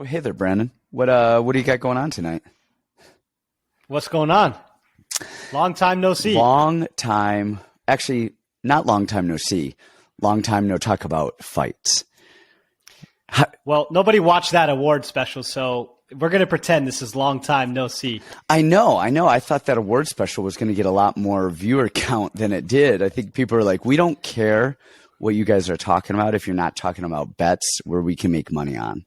Well, hey there, Brandon. What do you got going on tonight? What's going on? Long time no see. Long time. Actually, not long time no see. Long time no talk about fights. Well, nobody watched that award special, so we're going to pretend this is long time no see. I know. I thought that award special was going to get a lot more viewer count than it did. I think people are like, we don't care what you guys are talking about if you're not talking about bets where we can make money on.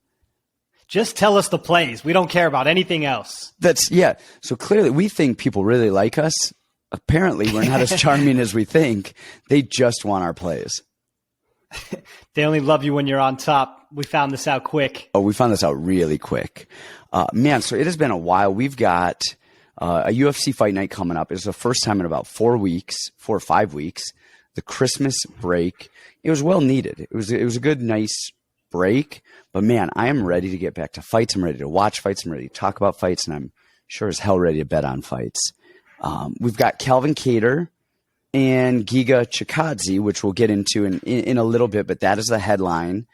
Just tell us the plays. We don't care about anything else. Yeah. So clearly we think people really like us. Apparently we're not as charming as we think. They just want our plays. They only love you when you're on top. We found this out quick. Oh, we found this out really quick. Man, so it has been a while. We've got a UFC fight night coming up. It's the first time in about 4 or 5 weeks. The Christmas break. It was well needed. It was a good, nice break. But man, I am ready to get back to fights. I'm ready to watch fights. I'm ready to talk about fights. And I'm sure as hell ready to bet on fights. We've got Kattar and Giga Chikadze, which we'll get into in a little bit, but that is the headline.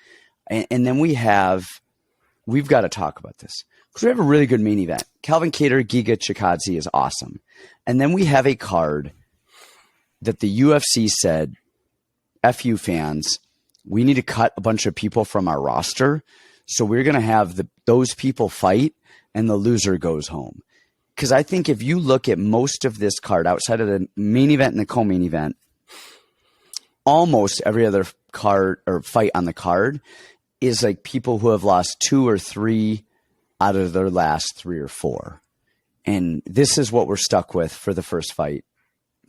And then we've got to talk about this because we have a really good main event. Kattar, Giga Chikadze is awesome. And then we have a card that the UFC said, F you fans, we need to cut a bunch of people from our roster. So we're going to have those people fight and the loser goes home. Because I think if you look at most of this card outside of the main event and the co-main event, almost every other card or fight on the card is like people who have lost 2 or 3 out of their last 3 or 4. And this is what we're stuck with for the first fight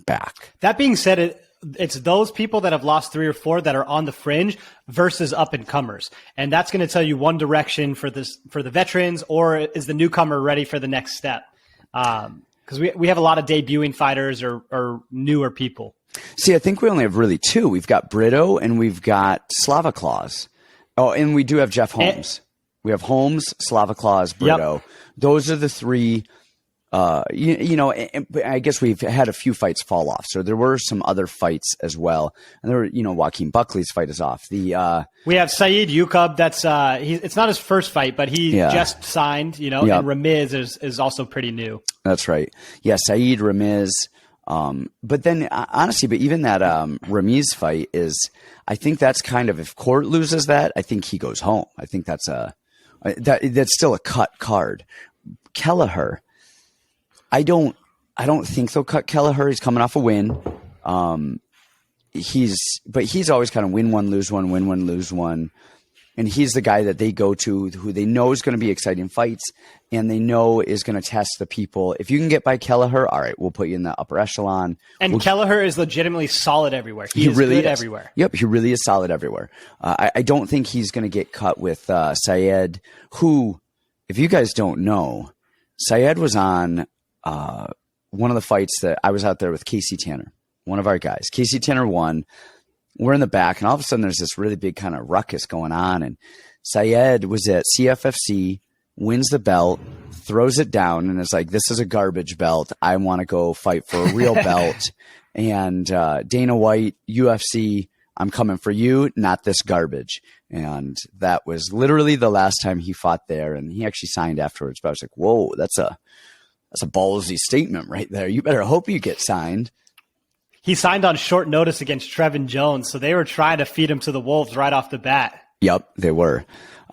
back. That being said, it's those people that have lost 3 or 4 that are on the fringe versus up and comers. And that's going to tell you one direction for the veterans, or is the newcomer ready for the next step? Because we have a lot of debuting fighters or newer people. See, I think we only have really 2. We've got Brito and we've got Slava Claus. Oh, and we do have Jeff Holmes. We have Holmes, Slava Claus, Brito. Yep. Those are the 3. I guess we've had a few fights fall off. So there were some other fights as well. And there were, Joaquin Buckley's fight is off. We have Saeed Yukub. That's it's not his first fight, but he just signed, And Ramiz is also pretty new. That's right. Yeah. Saeed, Ramiz. But then honestly, but even that, Ramiz fight I think that's kind of, if Court loses that, I think he goes home. I think that's still a cut card. Kelleher. I don't think they'll cut Kelleher. He's coming off a win. He's always kind of win one, lose one, win one, lose one. And he's the guy that they go to who they know is going to be exciting fights and they know is going to test the people. If you can get by Kelleher, all right, we'll put you in the upper echelon. And Kelleher is legitimately solid everywhere. He is really good is. Everywhere. Yep, he really is solid everywhere. I don't think he's going to get cut with Syed, who, if you guys don't know, Syed was on one of the fights that I was out there with Casey Tanner, one of our guys. Casey Tanner won. We're in the back, and all of a sudden there's this really big kind of ruckus going on. And Syed was at CFFC, wins the belt, throws it down, and is like, this is a garbage belt. I want to go fight for a real belt. And Dana White, UFC, I'm coming for you, not this garbage. And that was literally the last time he fought there. And he actually signed afterwards. But I was like, whoa, that's a ballsy statement right there. You better hope you get signed. He signed on short notice against Trevin Jones, so they were trying to feed him to the wolves right off the bat. Yep, they were.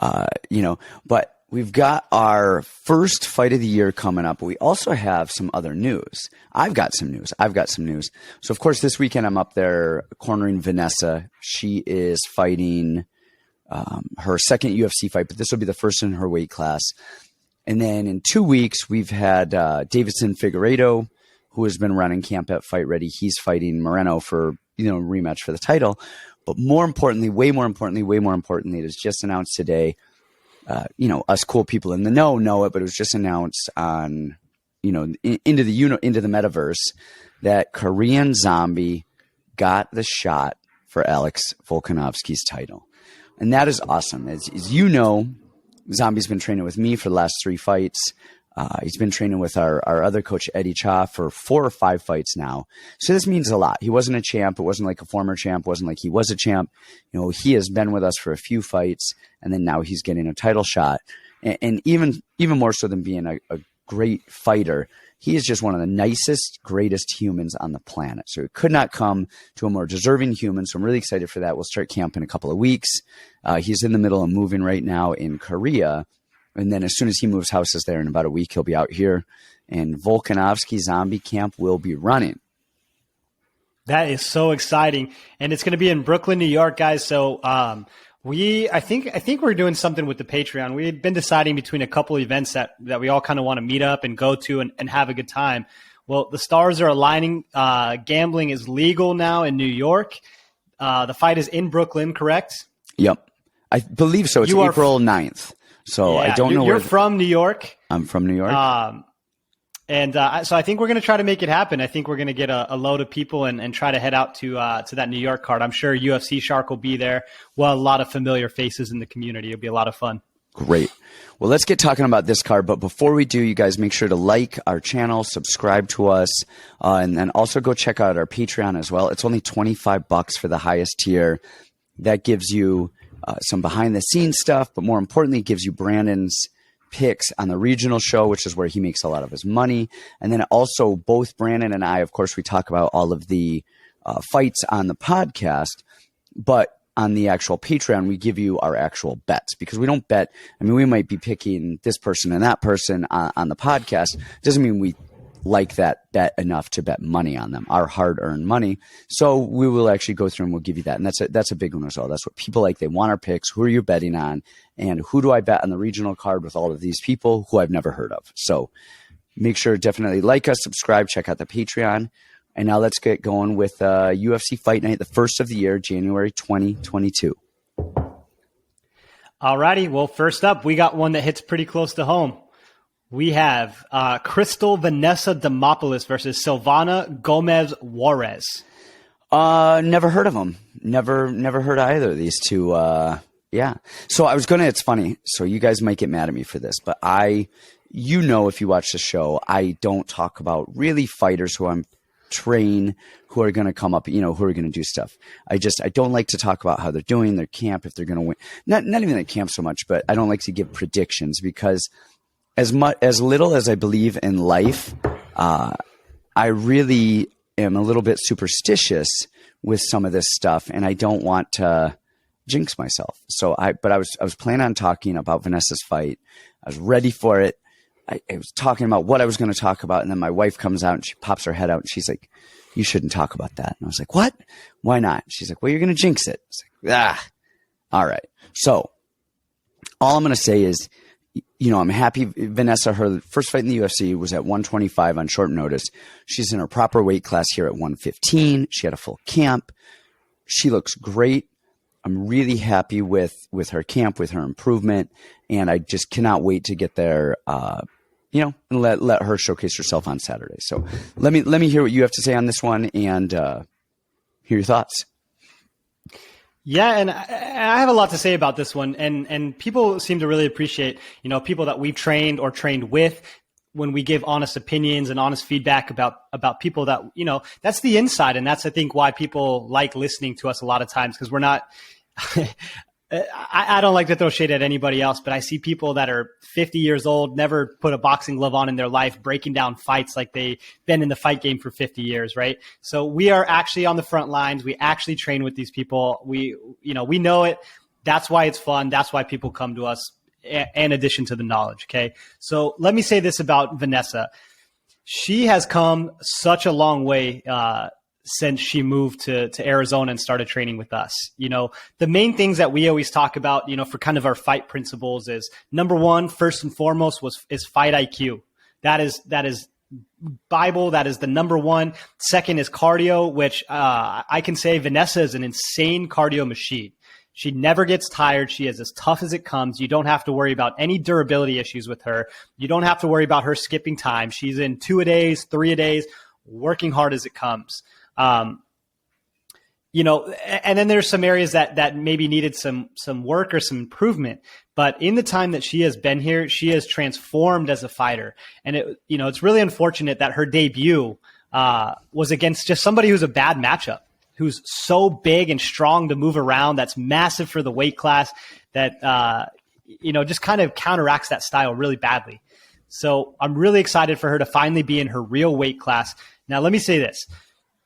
But we've got our first fight of the year coming up. But we also have some other news. I've got some news. So, of course, this weekend I'm up there cornering Vanessa. She is fighting her second UFC fight, but this will be the first in her weight class. And then in 2 weeks, we've had Davidson Figueiredo, who has been running camp at Fight Ready. He's fighting Moreno for, rematch for the title. But way more importantly, it was just announced today. Us cool people in the know it, but it was just announced on, into the metaverse that Korean Zombie got the shot for Alex Volkanovski's title. And that is awesome. As Zombie's been training with me for the last 3 fights. He's been training with our other coach, Eddie Cha, for 4 or 5 fights now. So this means a lot. He wasn't a champ. It wasn't like a former champ. It wasn't like he was a champ. He has been with us for a few fights, and then now he's getting a title shot. and even more so than being a great fighter, he is just one of the nicest, greatest humans on the planet. So it could not come to a more deserving human. So I'm really excited for that. We'll start camp in a couple of weeks. He's in the middle of moving right now in Korea. And then as soon as he moves houses there in about a week, he'll be out here. And Volkanovski Zombie Camp will be running. That is so exciting. And it's going to be in Brooklyn, New York, guys. So I think we're doing something with the Patreon. We had been deciding between a couple of events that we all kind of want to meet up and go to and have a good time. Well, the stars are aligning. Gambling is legal now in New York. The fight is in Brooklyn, correct? Yep. I believe so. It's April 9th. So I don't know where. You're from New York. I'm from New York. So I think we're going to try to make it happen. I think we're going to get a load of people and try to head out to that New York card. I'm sure UFC Shark will be there. Well, a lot of familiar faces in the community. It'll be a lot of fun. Great. Well, let's get talking about this card. But before we do, you guys make sure to like our channel, subscribe to us, and then also go check out our Patreon as well. It's only $25 for the highest tier. That gives you some behind the scenes stuff, but more importantly, it gives you Brandon's picks on the regional show, which is where he makes a lot of his money. And then also both Brandan and I, of course, we talk about all of the fights on the podcast, but on the actual Patreon, we give you our actual bets because we don't bet. I mean, we might be picking this person and that person on the podcast. It doesn't mean we like that bet enough to bet money on them, our hard-earned money. So we will actually go through and we'll give you that. And that's a big one as well. That's what people like. They want our picks. Who are you betting on? And who do I bet on the regional card with all of these people who I've never heard of? So make sure definitely like us, subscribe, check out the Patreon. And now let's get going with UFC Fight Night, the first of the year, January 2022. All righty. Well, first up, we got one that hits pretty close to home. We have Crystal Vanessa Demopoulos versus Silvana Gomez Juarez. Never heard of them. Never heard of either of these two. Yeah. So I was it's funny. So you guys might get mad at me for this, but if you watch the show, I don't talk about really fighters who I'm train, who are going to come up, who are going to do stuff. I don't like to talk about how they're doing their camp, if they're going to win. Not even their camp so much, but I don't like to give predictions because as little as I believe in life, I really am a little bit superstitious with some of this stuff, and I don't want to jinx myself. So I was planning on talking about Vanessa's fight. I was ready for it. I was talking about what I was going to talk about, and then my wife comes out and she pops her head out and she's like, "You shouldn't talk about that." And I was like, "What? Why not?" She's like, "Well, you're going to jinx it." It's like, all right. So all I'm going to say is, I'm happy Vanessa, her first fight in the UFC was at 125 on short notice. She's in her proper weight class here at 115. She had a full camp. She looks great. I'm really happy with her camp, with her improvement, and I just cannot wait to get there, and let her showcase herself on Saturday. So let me hear what you have to say on this one and hear your thoughts. Yeah, and I have a lot to say about this one, and people seem to really appreciate, people that we've trained or trained with when we give honest opinions and honest feedback about people that, that's the inside. And that's, I think, why people like listening to us a lot of times, because we're not, I don't like to throw shade at anybody else, but I see people that are 50 years old, never put a boxing glove on in their life, breaking down fights like they've been in the fight game for 50 years, right? So we are actually on the front lines. We actually train with these people. We know it. That's why it's fun. That's why people come to us, in addition to the knowledge, okay? So let me say this about Vanessa. She has come such a long way since she moved to Arizona and started training with us. The main things that we always talk about, for kind of our fight principles is, number one, first and foremost, is fight IQ. That is Bible. That is the number one. Second is cardio, which I can say Vanessa is an insane cardio machine. She never gets tired. She is as tough as it comes. You don't have to worry about any durability issues with her. You don't have to worry about her skipping time. She's in 2-a-days, 3-a-days, working hard as it comes. And then there's some areas that maybe needed some work or some improvement. But in the time that she has been here, she has transformed as a fighter. And it's really unfortunate that her debut was against just somebody who's a bad matchup, who's so big and strong to move around, that's massive for the weight class, that just kind of counteracts that style really badly. So I'm really excited for her to finally be in her real weight class. Now, let me say this.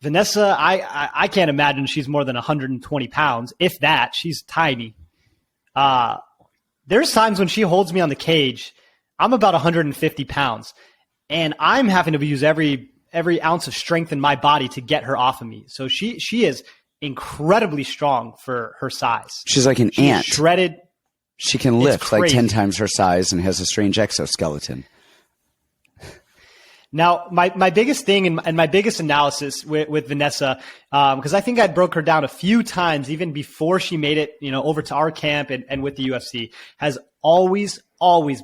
Vanessa, I can't imagine she's more than 120 pounds. If that, she's tiny. There's times when she holds me on the cage, I'm about 150 pounds, and I'm having to use every ounce of strength in my body to get her off of me. So she is incredibly strong for her size. She's like an ant. Shredded. She can lift like 10 times her size and has a strange exoskeleton. Now, my biggest thing and my biggest analysis with Vanessa, because I think I broke her down a few times even before she made it, over to our camp and with the UFC, has always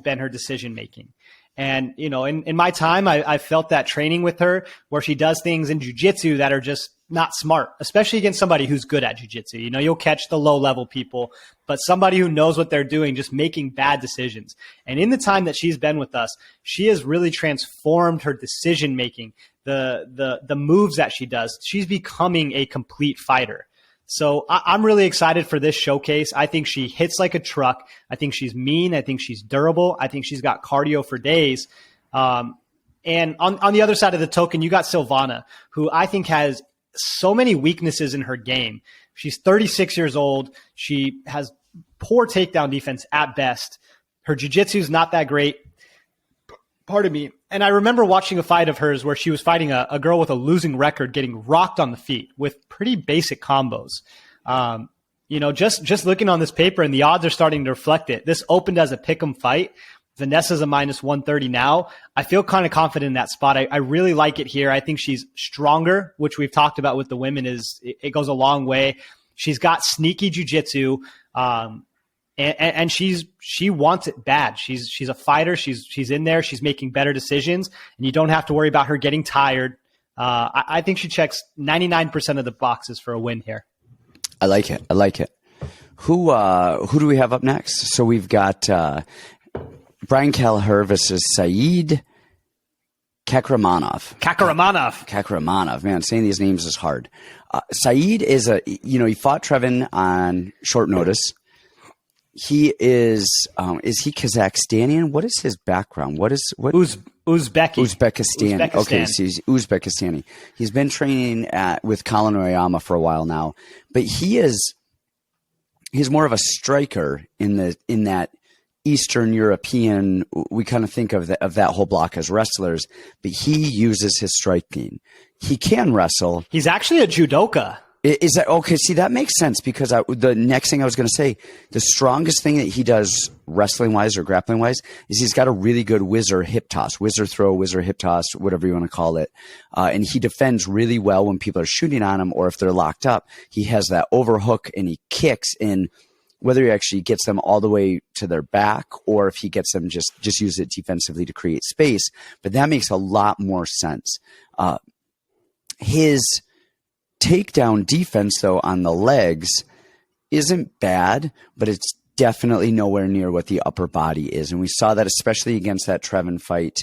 been her decision making. And, in my time, I felt that training with her where she does things in jiu-jitsu that are just not smart, especially against somebody who's good at jiu-jitsu. You'll catch the low-level people, but somebody who knows what they're doing, just making bad decisions. And in the time that she's been with us, she has really transformed her decision-making, the moves that she does. She's becoming a complete fighter. So I'm really excited for this showcase. I think she hits like a truck. I think she's mean. I think she's durable. I think she's got cardio for days. And on the other side of the token, you got Silvana, who I think has so many weaknesses in her game. She's 36 years old. She has poor takedown defense at best. Her jiu-jitsu is not that great. Pardon me. And I remember watching a fight of hers where she was fighting a girl with a losing record getting rocked on the feet with pretty basic combos. Just looking on this paper, and the odds are starting to reflect it. This opened as a pick'em fight. Vanessa's a minus 130 now. I feel kind of confident in that spot. I really like it here. I think she's stronger, which we've talked about with the women. It goes a long way. She's got sneaky jiu-jitsu, and she wants it bad. She's a fighter. She's in there. She's making better decisions, and you don't have to worry about her getting tired. I think she checks 99% of the boxes for a win here. I like it. Who do we have up next? So we've got Brian Kelleher versus Said Kakhramonov. Kakhramonov. Man, saying these names is hard. Said is he fought Trevin on short notice. He is he Kazakhstanian? What is his background? Uzbekistan. Okay, so he's Uzbekistani. He's been training with Colin Oyama for a while now, but he's more of a striker in that Eastern European. We kind of think of that whole block as wrestlers, but he uses his striking. He can wrestle. He's actually a judoka. Is that okay? See, that makes sense because the next thing I was going to say, the strongest thing that he does wrestling wise or grappling wise is he's got a really good whizzer hip toss, whizzer throw, whizzer hip toss, whatever you want to call it. And he defends really well when people are shooting on him or if they're locked up. He has that overhook and he kicks in, whether he actually gets them all the way to their back or if he gets them just use it defensively to create space. But that makes a lot more sense. His takedown defense, though, on the legs isn't bad, but it's definitely nowhere near what the upper body is. And we saw that especially against that Trevin fight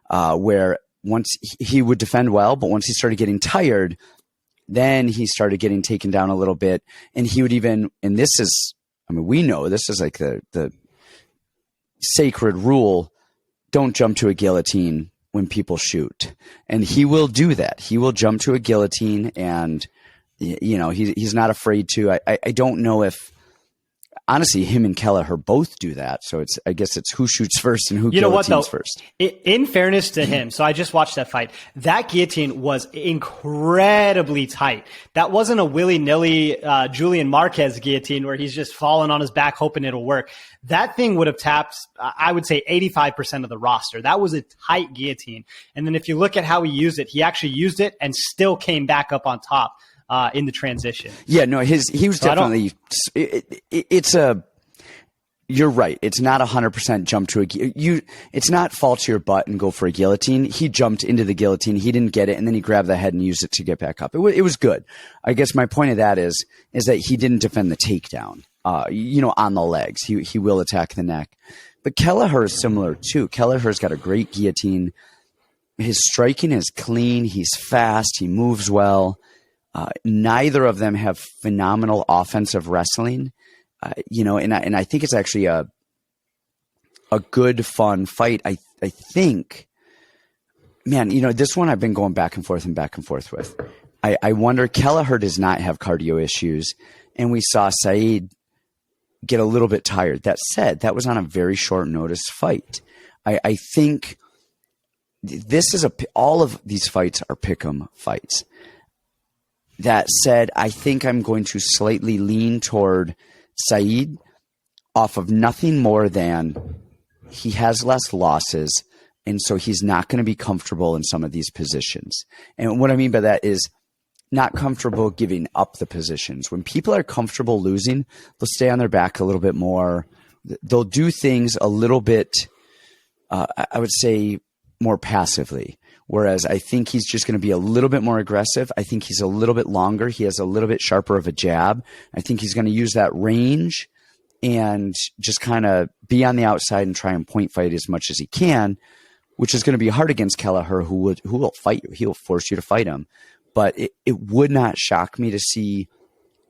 where once he would defend well, but once he started getting tired, then he started getting taken down a little bit. And he would even, and this is, we know this is like the sacred rule, don't jump to a guillotine when people shoot. And he will do that. He will jump to a guillotine and, he's not afraid to. I don't know if, honestly, him and Kelleher both do that. So I guess it's who shoots first and who guillotines first. In fairness to him, so I just watched that fight. That guillotine was incredibly tight. That wasn't a willy-nilly Julian Marquez guillotine where he's just falling on his back hoping it'll work. That thing would have tapped, I would say, 85% of the roster. That was a tight guillotine. And then if you look at how he used it, he actually used it and still came back up on top. In the transition. Yeah, no, he was definitely, you're right. It's not 100% jump to it's not fall to your butt and go for a guillotine. He jumped into the guillotine. He didn't get it. And then he grabbed the head and used it to get back up. It was good. I guess my point of that is that he didn't defend the takedown, on the legs. He will attack the neck, but Kelleher is similar too. Kelleher's got a great guillotine. His striking is clean. He's fast. He moves well. Neither of them have phenomenal offensive wrestling, and I think it's actually a good, fun fight. I think, man, this one I've been going back and forth with. I wonder, Kelleher does not have cardio issues, and we saw Saeed get a little bit tired. That said, that was on a very short notice fight. I think this is all of these fights are pick'em fights. That said, I think I'm going to slightly lean toward Saeed off of nothing more than he has less losses, and so he's not going to be comfortable in some of these positions. And what I mean by that is not comfortable giving up the positions. When people are comfortable losing, they'll stay on their back a little bit more. They'll do things a little bit, I would say, more passively. Whereas I think he's just going to be a little bit more aggressive. I think he's a little bit longer. He has a little bit sharper of a jab. I think he's going to use that range and just kind of be on the outside and try and point fight as much as he can, which is going to be hard against Kelleher, who will fight you. He'll force you to fight him. But it would not shock me to see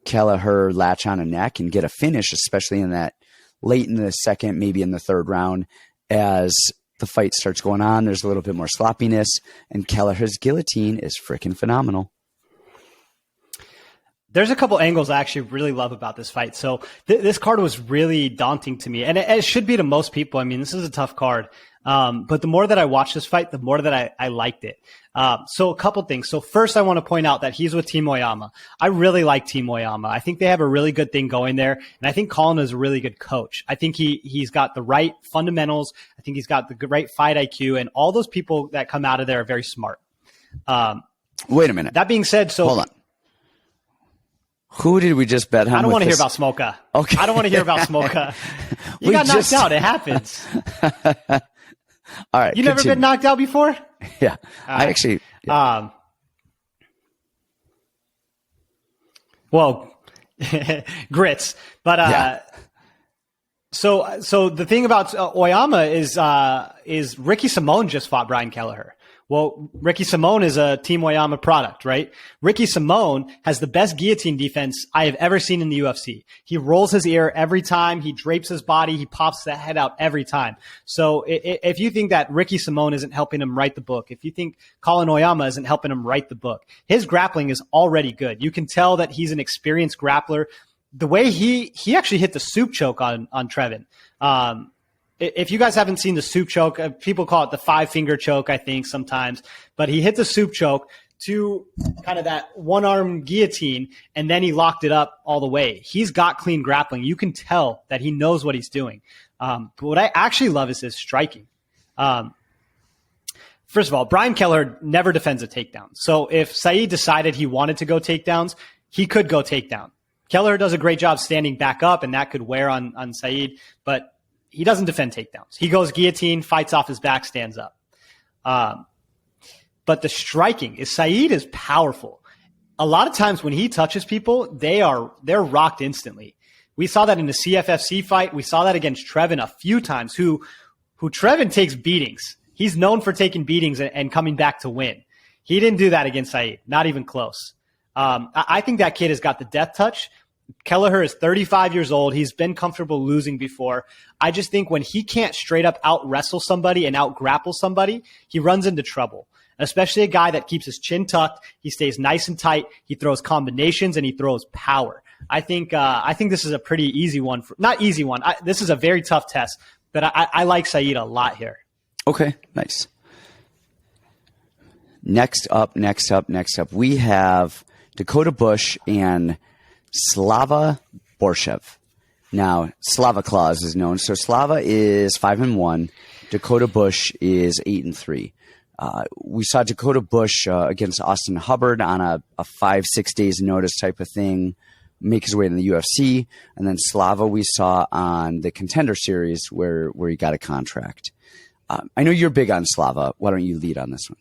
Kelleher latch on a neck and get a finish, especially in that late in the second, maybe in the third round, as the fight starts going on. There's a little bit more sloppiness, and Kelleher's guillotine is freaking phenomenal. There's a couple angles I actually really love about this fight. So this card was really daunting to me, and it should be to most people. I mean, this is a tough card. But the more that I watched this fight, the more that I liked it. So a couple things. So first, I want to point out that he's with Team Oyama. I really like Team Oyama. I think they have a really good thing going there. And I think Colin is a really good coach. I think he's got the right fundamentals. I think he's got the right fight IQ, and all those people that come out of there are very smart. Wait a minute. That being said, so hold on. Who did we just bet on? I don't want to hear about Smoka. Okay. I don't want to hear about Smoka. You got knocked out. It happens. All right. You never been knocked out before? Yeah. I actually. Yeah. Well, grits. But Yeah. so the thing about Oyama is Ricky Simone just fought Brian Kelleher. Well, Ricky Simone is a Team Oyama product, right? Ricky Simone has the best guillotine defense I have ever seen in the UFC. He rolls his ear every time. He drapes his body. He pops the head out every time. So if you think that Ricky Simone isn't helping him write the book, if you think Colin Oyama isn't helping him write the book, his grappling is already good. You can tell that he's an experienced grappler. The way he actually hit the soup choke on Trevin. If you guys haven't seen the soup choke, people call it the 5-finger choke, I think, sometimes. But he hit the soup choke to kind of that one-arm guillotine, and then he locked it up all the way. He's got clean grappling. You can tell that he knows what he's doing. But what I actually love is his striking. First of all, Brian Kelleher never defends a takedown. So if Saeed decided he wanted to go takedowns, he could go takedown. Kelleher does a great job standing back up, and that could wear on Saeed, but he doesn't defend takedowns. He goes guillotine, fights off his back, stands up. But the striking is Saeed is powerful. A lot of times when he touches people, they're rocked instantly. We saw that in the CFFC fight. We saw that against Trevin a few times, who Trevin takes beatings. He's known for taking beatings and coming back to win. He didn't do that against Saeed, not even close. I think that kid has got the death touch. Kelleher is 35 years old. He's been comfortable losing before. I just think when he can't straight up out wrestle somebody and out grapple somebody, he runs into trouble. Especially a guy that keeps his chin tucked. He stays nice and tight. He throws combinations and he throws power. I think this is a pretty easy one. Not easy one. This is a very tough test, but I like Saeed a lot here. Okay, nice. Next up, we have Dakota Bush and Slava Borshchev. Now, Slava Claus is known. So Slava is 5-1. Dakota Bush is 8-3. We saw Dakota Bush against Austin Hubbard on a 5-6 days notice type of thing, make his way in the UFC. And then Slava we saw on the Contender Series where he got a contract. I know you're big on Slava. Why don't you lead on this one?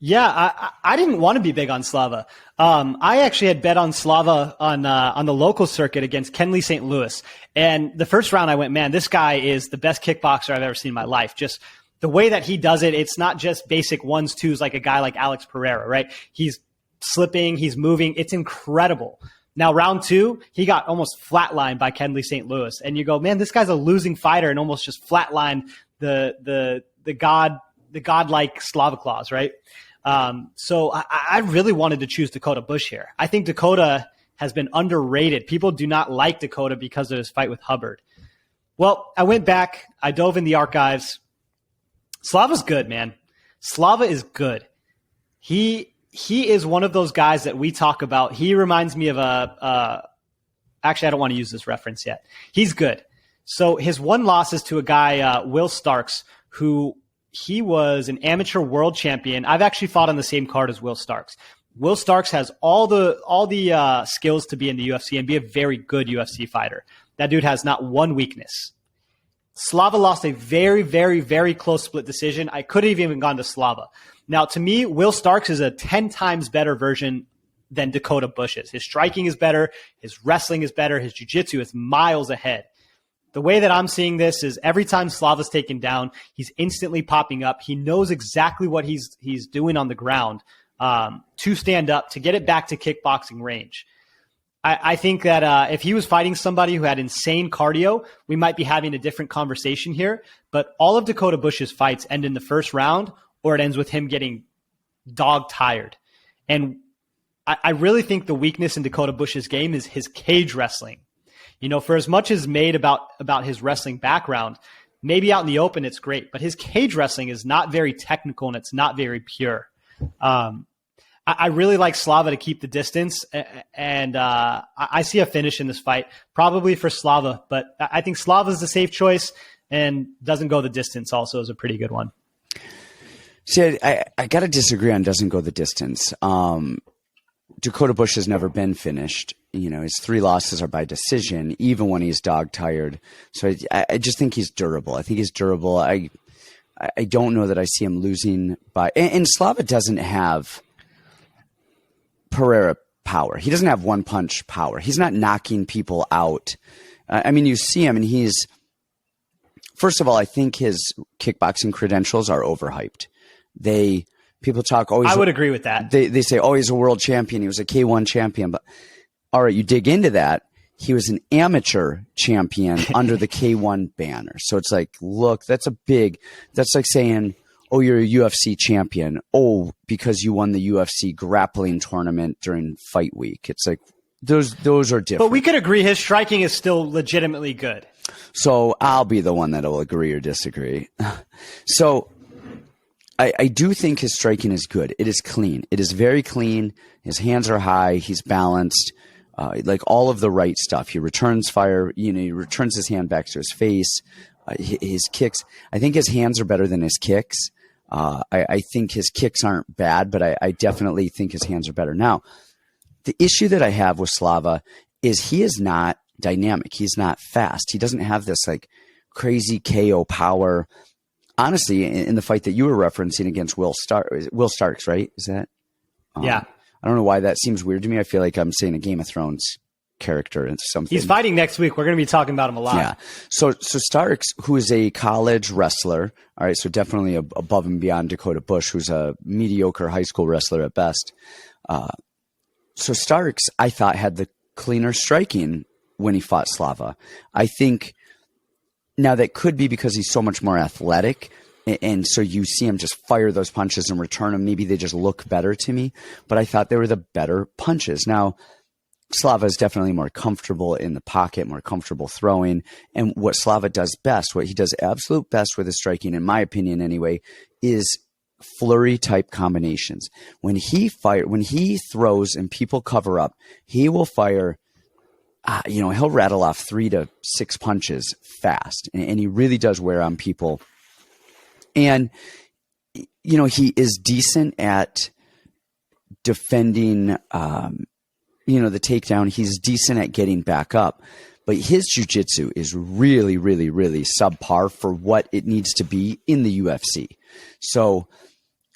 Yeah, I didn't want to be big on Slava. I actually had bet on Slava on the local circuit against Kenley St. Louis. And the first round I went, man, this guy is the best kickboxer I've ever seen in my life. Just the way that he does it, it's not just basic 1s, 2s like a guy like Alex Pereira, right? He's slipping, he's moving. It's incredible. Now, round 2, he got almost flatlined by Kenley St. Louis. And you go, man, this guy's a losing fighter, and almost just flatlined the godlike Slavoclaws, right? So I really wanted to choose Dakota Bush here. I think Dakota has been underrated. People do not like Dakota because of his fight with Hubbard. Well, I went back. I dove in the archives. Slava's good, man. Slava is good. He is one of those guys that we talk about. He reminds me of actually, I don't want to use this reference yet. He's good. So his one loss is to a guy, Will Starks, who he was an amateur world champion. I've actually fought on the same card as Will Starks. Will Starks has all the skills to be in the UFC and be a very good UFC fighter. That dude has not one weakness. Slava lost a very, very, very close split decision. I could have even gone to Slava. Now, to me, Will Starks is a 10 times better version than Dakota Bush is. His striking is better. His wrestling is better. His jiu-jitsu is miles ahead. The way that I'm seeing this is every time Slava's taken down, he's instantly popping up. He knows exactly what he's doing on the ground to stand up, to get it back to kickboxing range. I think that if he was fighting somebody who had insane cardio, we might be having a different conversation here. But all of Dakota Bush's fights end in the first round, or it ends with him getting dog tired. And I really think the weakness in Dakota Bush's game is his cage wrestling. You know, for as much as made about his wrestling background, maybe out in the open it's great, but his cage wrestling is not very technical and it's not very pure. I really like Slava to keep the distance, and I see a finish in this fight, probably for Slava, but I think Slava's the safe choice, and doesn't go the distance also is a pretty good one. See, I got to disagree on doesn't go the distance. Dakota Bush has never been finished. You know, his 3 losses are by decision, even when he's dog tired. So I just think he's durable. I think he's durable. I don't know that I see him losing by, and Slava doesn't have Pereira power. He doesn't have one punch power. He's not knocking people out. I mean, you see him, and he's, first of all, I think his kickboxing credentials are overhyped. People talk always. I would agree with that. They say, oh, he's a world champion. He was a K1 champion. But all right, you dig into that. He was an amateur champion under the K1 banner. So it's like, look, that's like saying, oh, you're a UFC champion. Oh, because you won the UFC grappling tournament during fight week. It's like, those are different. But we could agree his striking is still legitimately good. So I'll be the one that will agree or disagree. So I do think his striking is good. It is clean. It is very clean. His hands are high. He's balanced. Like all of the right stuff. He returns fire. You know, he returns his hand back to his face. His kicks. I think his hands are better than his kicks. I think his kicks aren't bad, but I definitely think his hands are better. Now, the issue that I have with Slava is he is not dynamic. He's not fast. He doesn't have this like crazy KO power. Honestly, in the fight that you were referencing against Will Starks, right? Is that? Yeah. I don't know why that seems weird to me. I feel like I'm saying a Game of Thrones character and something. He's fighting next week. We're going to be talking about him a lot. Yeah. So Starks, who is a college wrestler, all right, so definitely above and beyond Dakota Bush, who's a mediocre high school wrestler at best. So Starks, I thought, had the cleaner striking when he fought Slava. I think now that could be because he's so much more athletic. And so you see him just fire those punches and return them. Maybe they just look better to me, but I thought they were the better punches. Now, Slava is definitely more comfortable in the pocket, more comfortable throwing. And what Slava does best, what he does absolute best with his striking, in my opinion anyway, is flurry type combinations. When he throws and people cover up, he will fire, he'll rattle off 3 to 6 punches fast. And he really does wear on people. And, he is decent at defending, the takedown. He's decent at getting back up. But his jiu-jitsu is really, really, really subpar for what it needs to be in the UFC. So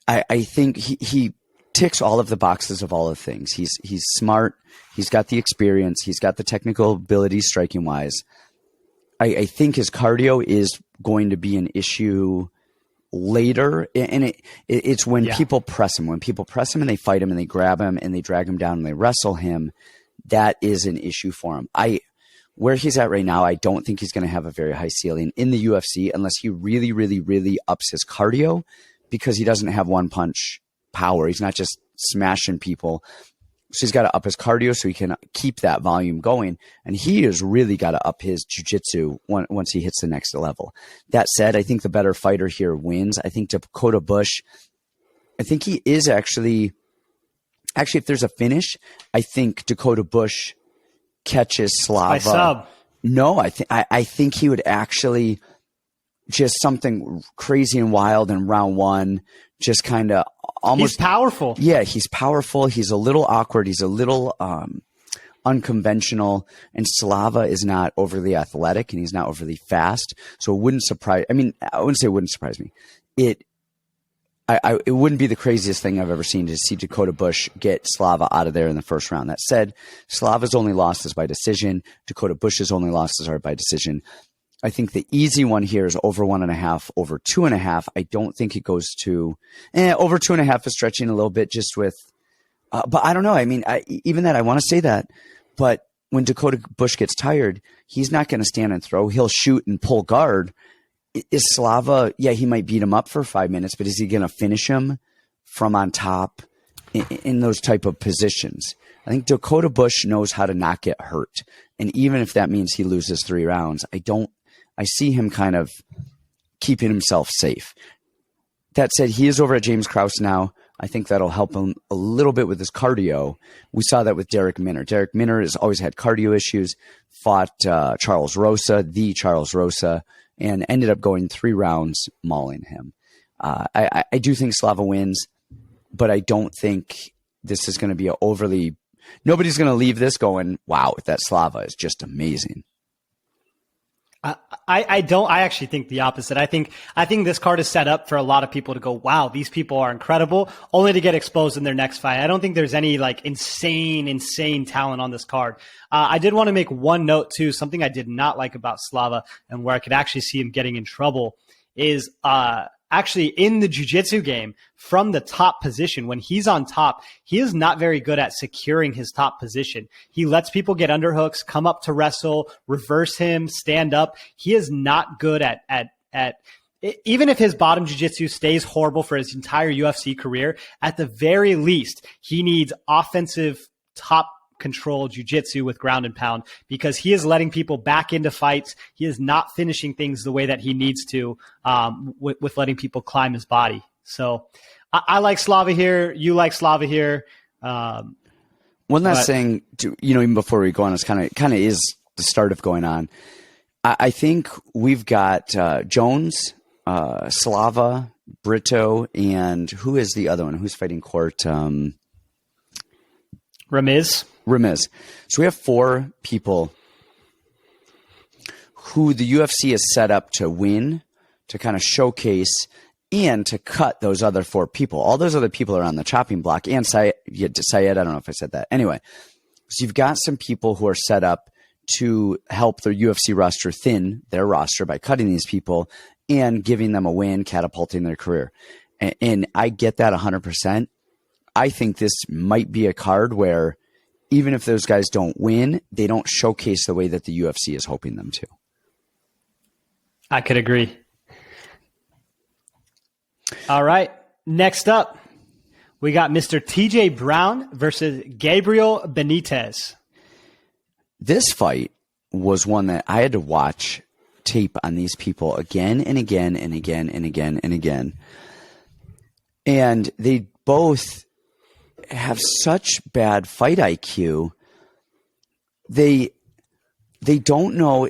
I think he ticks all of the boxes of all of the things. He's smart. He's got the experience. He's got the technical ability striking-wise. I think his cardio is going to be an issue later, and it's when people press him. When people press him and they fight him and they grab him and they drag him down and they wrestle him, that is an issue for him. Where he's at right now, I don't think he's going to have a very high ceiling in the UFC unless he really, really, really ups his cardio, because he doesn't have one punch power. He's not just smashing people. So he's got to up his cardio so he can keep that volume going. And he has really got to up his jiu-jitsu once he hits the next level. That said, I think the better fighter here wins. I think Dakota Bush, I think he is actually, if there's a finish, I think Dakota Bush catches Slava. By sub. No, I think he would actually just something crazy and wild in round one, just kind of almost. He's powerful. Yeah, he's powerful. He's a little awkward. He's a little unconventional. And Slava is not overly athletic and he's not overly fast. So it wouldn't surprise. I mean, I wouldn't say it wouldn't surprise me. It wouldn't be the craziest thing I've ever seen to see Dakota Bush get Slava out of there in the first round. That said, Slava's only losses by decision. Dakota Bush's only losses are by decision. I think the easy one here is over 1.5, over 2.5. I don't think it goes to over 2.5 is stretching a little bit just with, but I don't know. I mean, even that, I want to say that, but when Dakota Bush gets tired, he's not going to stand and throw. He'll shoot and pull guard. Is Slava, yeah, he might beat him up for 5 minutes, but is he going to finish him from on top in those type of positions? I think Dakota Bush knows how to not get hurt. And even if that means he loses 3 rounds, I see him kind of keeping himself safe. That said, he is over at James Krause now. I think that'll help him a little bit with his cardio. We saw that with Derek Minner. Derek Minner has always had cardio issues, fought Charles Rosa, and ended up going 3 rounds mauling him. I do think Slava wins, but I don't think this is going to be nobody's going to leave this going, wow, that Slava is just amazing. I actually think the opposite. I think this card is set up for a lot of people to go, wow, these people are incredible, only to get exposed in their next fight. I don't think there's any like insane talent on this card. I did want to make one note too. Something I did not like about Slava and where I could actually see him getting in trouble is, actually in the jiu-jitsu game from the top position. When he's on top, he is not very good at securing his top position. He lets people get underhooks, come up to wrestle, reverse him, stand up. He is not good at even if his bottom jiu-jitsu stays horrible for his entire UFC career, at the very least, he needs offensive top control jiu-jitsu with ground and pound, because he is letting people back into fights. He is not finishing things the way that he needs to, with letting people climb his body. So I like Slava here. You like Slava here. One last thing, even before we go on, it's kind of is the start of going on. I think we've got Jones, Slava, Brito, and who is the other one? Who's fighting court? Ramiz. So we have 4 people who the UFC has set up to win, to kind of showcase, and to cut those other 4 people. All those other people are on the chopping block. And Syed, I don't know if I said that. Anyway, so you've got some people who are set up to help their UFC roster thin their roster by cutting these people and giving them a win, catapulting their career. And I get that 100%. I think this might be a card where even if those guys don't win, they don't showcase the way that the UFC is hoping them to. I could agree. All right. Next up, we got Mr. TJ Brown versus Gabriel Benitez. This fight was one that I had to watch tape on these people again and again and again and again and again. And they both have such bad fight IQ. They don't know.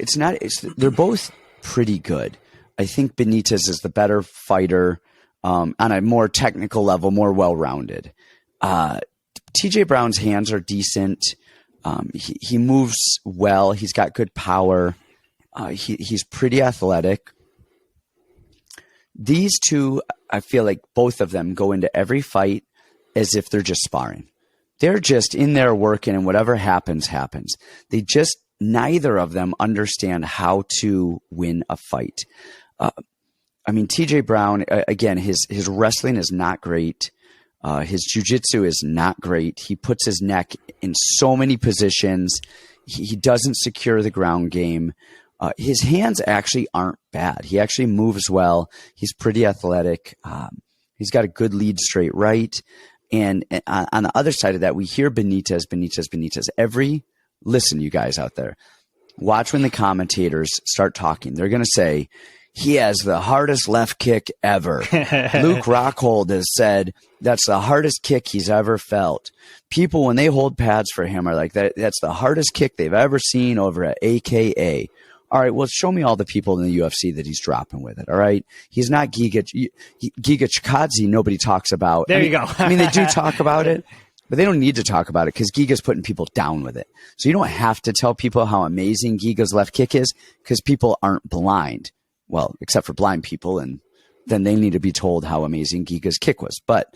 They're both pretty good. I think Benitez is the better fighter, on a more technical level, more well-rounded. TJ Brown's hands are decent. He moves well. He's got good power. He's pretty athletic. These two, I feel like both of them go into every fight as if they're just sparring. They're just in there working, and whatever happens, happens. Neither of them understand how to win a fight. TJ Brown, again, his wrestling is not great. His jiu-jitsu is not great. He puts his neck in so many positions. He doesn't secure the ground game. His hands actually aren't bad. He actually moves well. He's pretty athletic. He's got a good lead straight right. And on the other side of that, we hear Benitez. Listen, you guys out there, watch when the commentators start talking. They're going to say, he has the hardest left kick ever. Luke Rockhold has said that's the hardest kick he's ever felt. People, when they hold pads for him, are like, that's the hardest kick they've ever seen over at AKA. All right, well, show me all the people in the UFC that he's dropping with it, all right? He's not Giga Chikadze, nobody talks about. There you go. I mean, they do talk about it, but they don't need to talk about it because Giga's putting people down with it. So you don't have to tell people how amazing Giga's left kick is because people aren't blind. Well, except for blind people, and then they need to be told how amazing Giga's kick was. But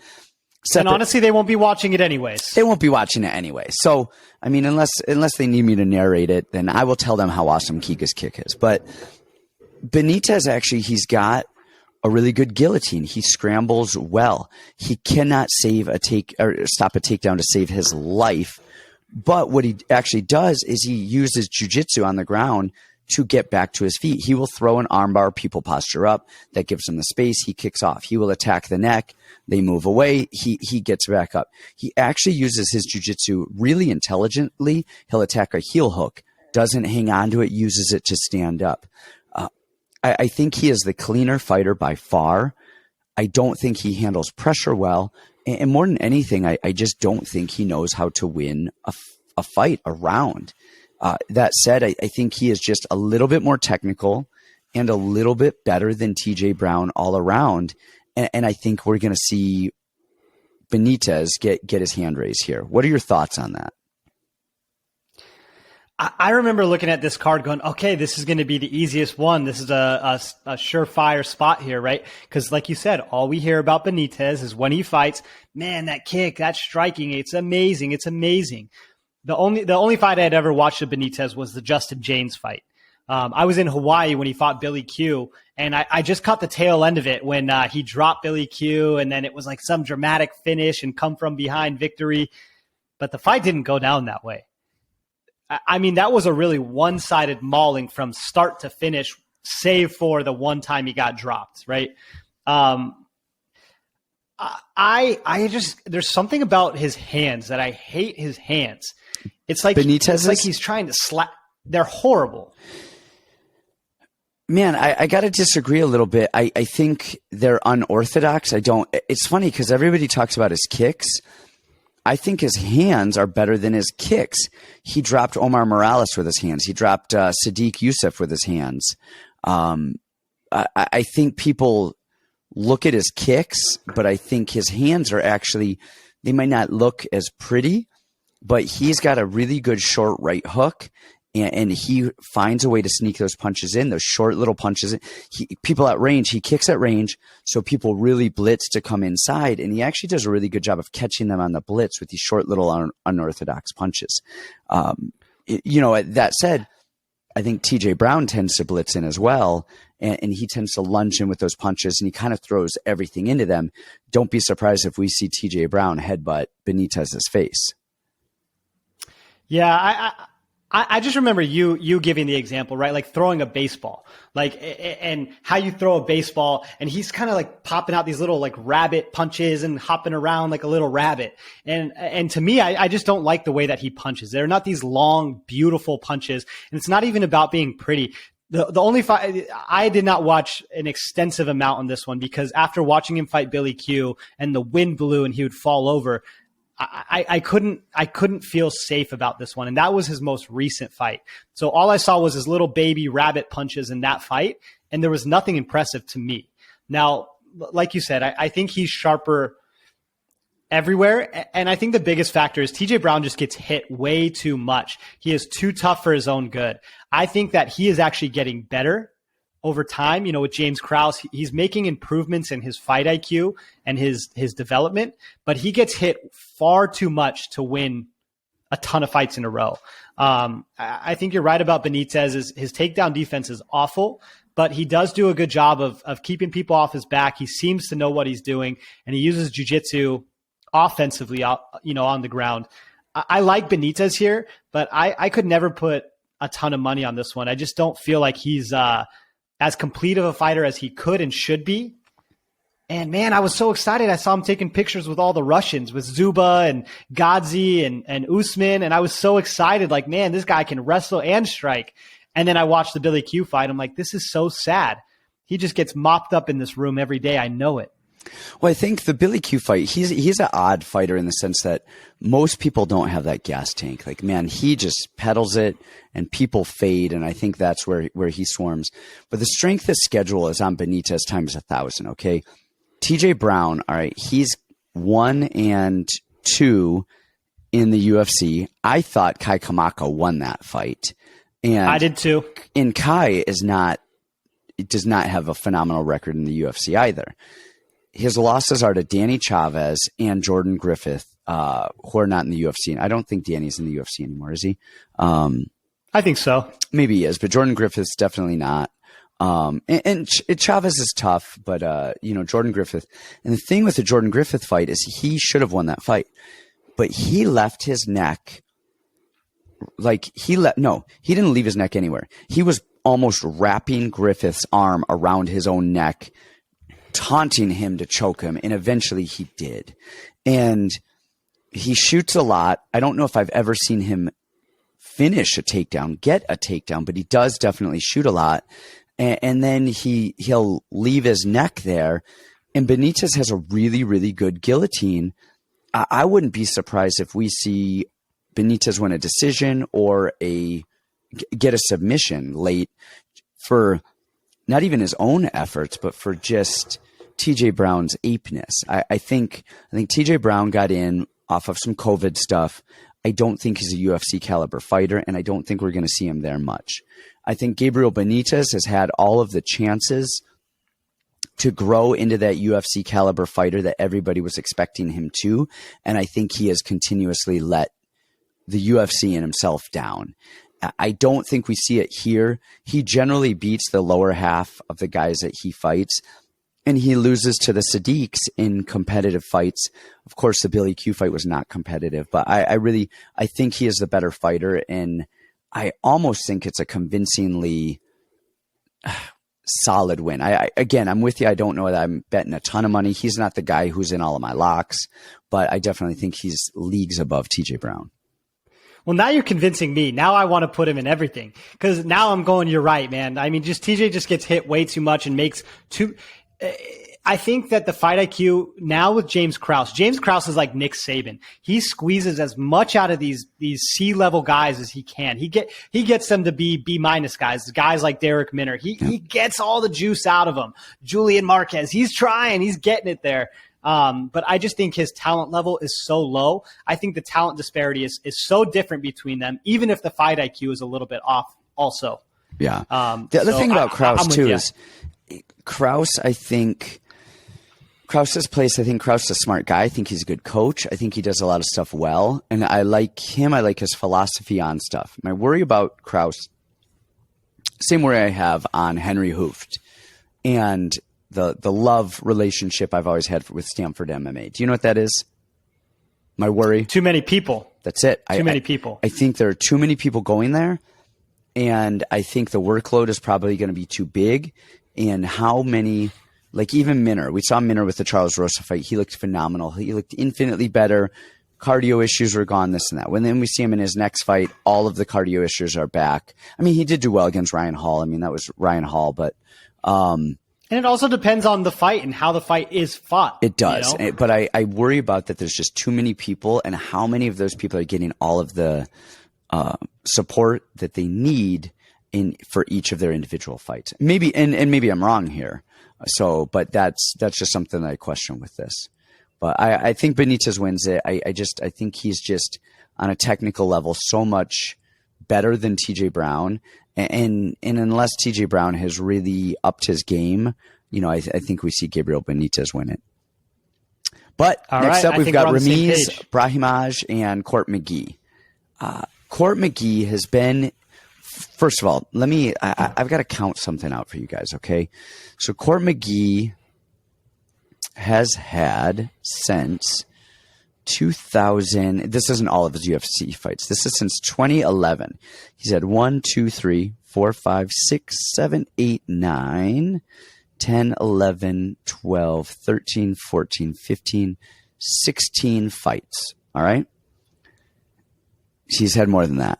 and honestly, they won't be watching it anyways. They won't be watching it anyway. So, I mean, unless they need me to narrate it, then I will tell them how awesome Giga's kick is. But Benitez, actually, he's got a really good guillotine. He scrambles well. He cannot stop a takedown to save his life. But what he actually does is he uses jiu-jitsu on the ground to get back to his feet. He will throw an armbar, people posture up, that gives him the space, he kicks off. He will attack the neck, they move away, he gets back up. He actually uses his jiu-jitsu really intelligently. He'll attack a heel hook, doesn't hang on to it, uses it to stand up. I think he is the cleaner fighter by far. I don't think he handles pressure well. And more than anything, I just don't think he knows how to win a fight, a round. That said, I think he is just a little bit more technical and a little bit better than TJ Brown all around. And I think we're going to see Benitez get his hand raised here. What are your thoughts on that? I remember looking at this card going, okay, this is going to be the easiest one. This is a surefire spot here, right? Because like you said, all we hear about Benitez is when he fights, man, that kick, that striking, it's amazing. It's amazing. The only fight I had ever watched of Benitez was the Justin James fight. I was in Hawaii when he fought Billy Q, and I just caught the tail end of it when he dropped Billy Q, and then it was like some dramatic finish and come from behind victory. But the fight didn't go down that way. I mean, that was a really one-sided mauling from start to finish, save for the one time he got dropped, right? There's something about his hands that I hate his hands. It's like Benitez's? It's like he's trying to slap. They're horrible. Man, I got to disagree a little bit. I think they're unorthodox. It's funny because everybody talks about his kicks. I think his hands are better than his kicks. He dropped Omar Morales with his hands. He dropped Sadiq Youssef with his hands. I think people look at his kicks, but I think his hands are actually, they might not look as pretty, but he's got a really good short right hook, and he finds a way to sneak those punches in, those short little punches. People at range, he kicks at range, so people really blitz to come inside, and he actually does a really good job of catching them on the blitz with these short little unorthodox punches. That said, I think TJ Brown tends to blitz in as well, and he tends to lunge in with those punches, and he kind of throws everything into them. Don't be surprised if we see TJ Brown headbutt Benitez's face. Yeah, I just remember you giving the example, right? Like throwing a baseball, and how you throw a baseball, and he's kind of like popping out these little like rabbit punches and hopping around like a little rabbit. And to me, I just don't like the way that he punches. They're not these long, beautiful punches, and it's not even about being pretty. The only fight, I did not watch an extensive amount on this one because after watching him fight Billy Q and the wind blew and he would fall over, I couldn't feel safe about this one. And that was his most recent fight. So all I saw was his little baby rabbit punches in that fight. And there was nothing impressive to me. Now, like you said, I think he's sharper everywhere. And I think the biggest factor is TJ Brown just gets hit way too much. He is too tough for his own good. I think that he is actually getting better over time. With James Krause, he's making improvements in his fight IQ and his development, but he gets hit far too much to win a ton of fights in a row. I think you're right about Benitez. His takedown defense is awful, but he does do a good job of keeping people off his back. He seems to know what he's doing, and he uses jiu-jitsu offensively, on the ground. I like Benitez here, but I could never put a ton of money on this one. I just don't feel like he's as complete of a fighter as he could and should be. And man, I was so excited. I saw him taking pictures with all the Russians, with Zuba and Gadzi and Usman. And I was so excited. Like, man, this guy can wrestle and strike. And then I watched the Billy Q fight. I'm like, this is so sad. He just gets mopped up in this room every day. I know it. Well, I think the Billy Q fight, he's an odd fighter in the sense that most people don't have that gas tank. Like, man, he just pedals it and people fade. And I think that's where he swarms. But the strength of schedule is on Benitez times 1,000. Okay. TJ Brown, all right, he's 1-2 in the UFC. I thought Kai Kamaka won that fight. And I did too. And Kai does not have a phenomenal record in the UFC either. His losses are to Danny Chavez and Jordan Griffith, who are not in the UFC. And I don't think Danny's in the UFC anymore, is he? I think so. Maybe he is, but Jordan Griffith's definitely not. And Chavez is tough, but, Jordan Griffith. And the thing with the Jordan Griffith fight is he should have won that fight, but he left his neck. Like he didn't leave his neck anywhere. He was almost wrapping Griffith's arm around his own neck, taunting him to choke him. And eventually he did. And he shoots a lot. I don't know if I've ever seen him finish a takedown, get a takedown, but he does definitely shoot a lot. And then he'll leave his neck there. And Benitez has a really, really good guillotine. I wouldn't be surprised if we see Benitez win a decision or get a submission late for not even his own efforts, but for just TJ Brown's apeness. I think TJ Brown got in off of some COVID stuff. I don't think he's a UFC caliber fighter, and I don't think we're going to see him there much. I think Gabriel Benitez has had all of the chances to grow into that UFC caliber fighter that everybody was expecting him to. And I think he has continuously let the UFC and himself down. I don't think we see it here. He generally beats the lower half of the guys that he fights, and he loses to the Sadiqs in competitive fights. Of course, the Billy Q fight was not competitive, but I think he is the better fighter, and I almost think it's a convincingly solid win. I'm with you. I don't know that I'm betting a ton of money. He's not the guy who's in all of my locks, but I definitely think he's leagues above TJ Brown. Well, now you're convincing me. Now I want to put him in everything because now I'm going, you're right, man. I mean, TJ just gets hit way too much and makes too. I think that the fight IQ now with James Krause is like Nick Saban. He squeezes as much out of these C-level guys as he can. He gets them to be B- guys like Derek Minner. He gets all the juice out of them. Julian Marquez, he's trying, he's getting it there. But I just think his talent level is so low. I think the talent disparity is so different between them, even if the fight IQ is a little bit off also. Yeah. The other thing about Krause too is Krause, I think Krause's place, I think Krause is a smart guy. I think he's a good coach. I think he does a lot of stuff well. And I like him. I like his philosophy on stuff. My worry about Krause, same worry I have on Henry Hooft and the love relationship I've always had with Stanford MMA. Do you know what that is? My worry? Too many people. That's it. Too many people. I think there are too many people going there. And I think the workload is probably going to be too big. And how many... Like even Minner, we saw Minner with the Charles Rosa fight. He looked phenomenal. He looked infinitely better. Cardio issues were gone, this and that. When then we see him in his next fight, all of the cardio issues are back. I mean, he did do well against Ryan Hall. I mean, that was Ryan Hall, but and it also depends on the fight and how the fight is fought. It does. You know? But I worry about that there's just too many people, and how many of those people are getting all of the support that they need for each of their individual fights. Maybe and maybe I'm wrong here. So, but that's just something that I question with this. But I think Benitez wins it. I think he's just on a technical level so much better than TJ Brown. And unless TJ Brown has really upped his game, I think we see Gabriel Benitez win it. But next up, we've got Ramiz, Brahimaj, and Court McGee. Court McGee has been... First of all, I've got to count something out for you guys, okay? So Court McGee has had since 2000. This isn't all of his UFC fights. This is since 2011. He's had 1, 2, 3, 4, 5, 6, 7, 8, 9, 10, 11, 12, 13, 14, 15, 16 fights. All right. He's had more than that.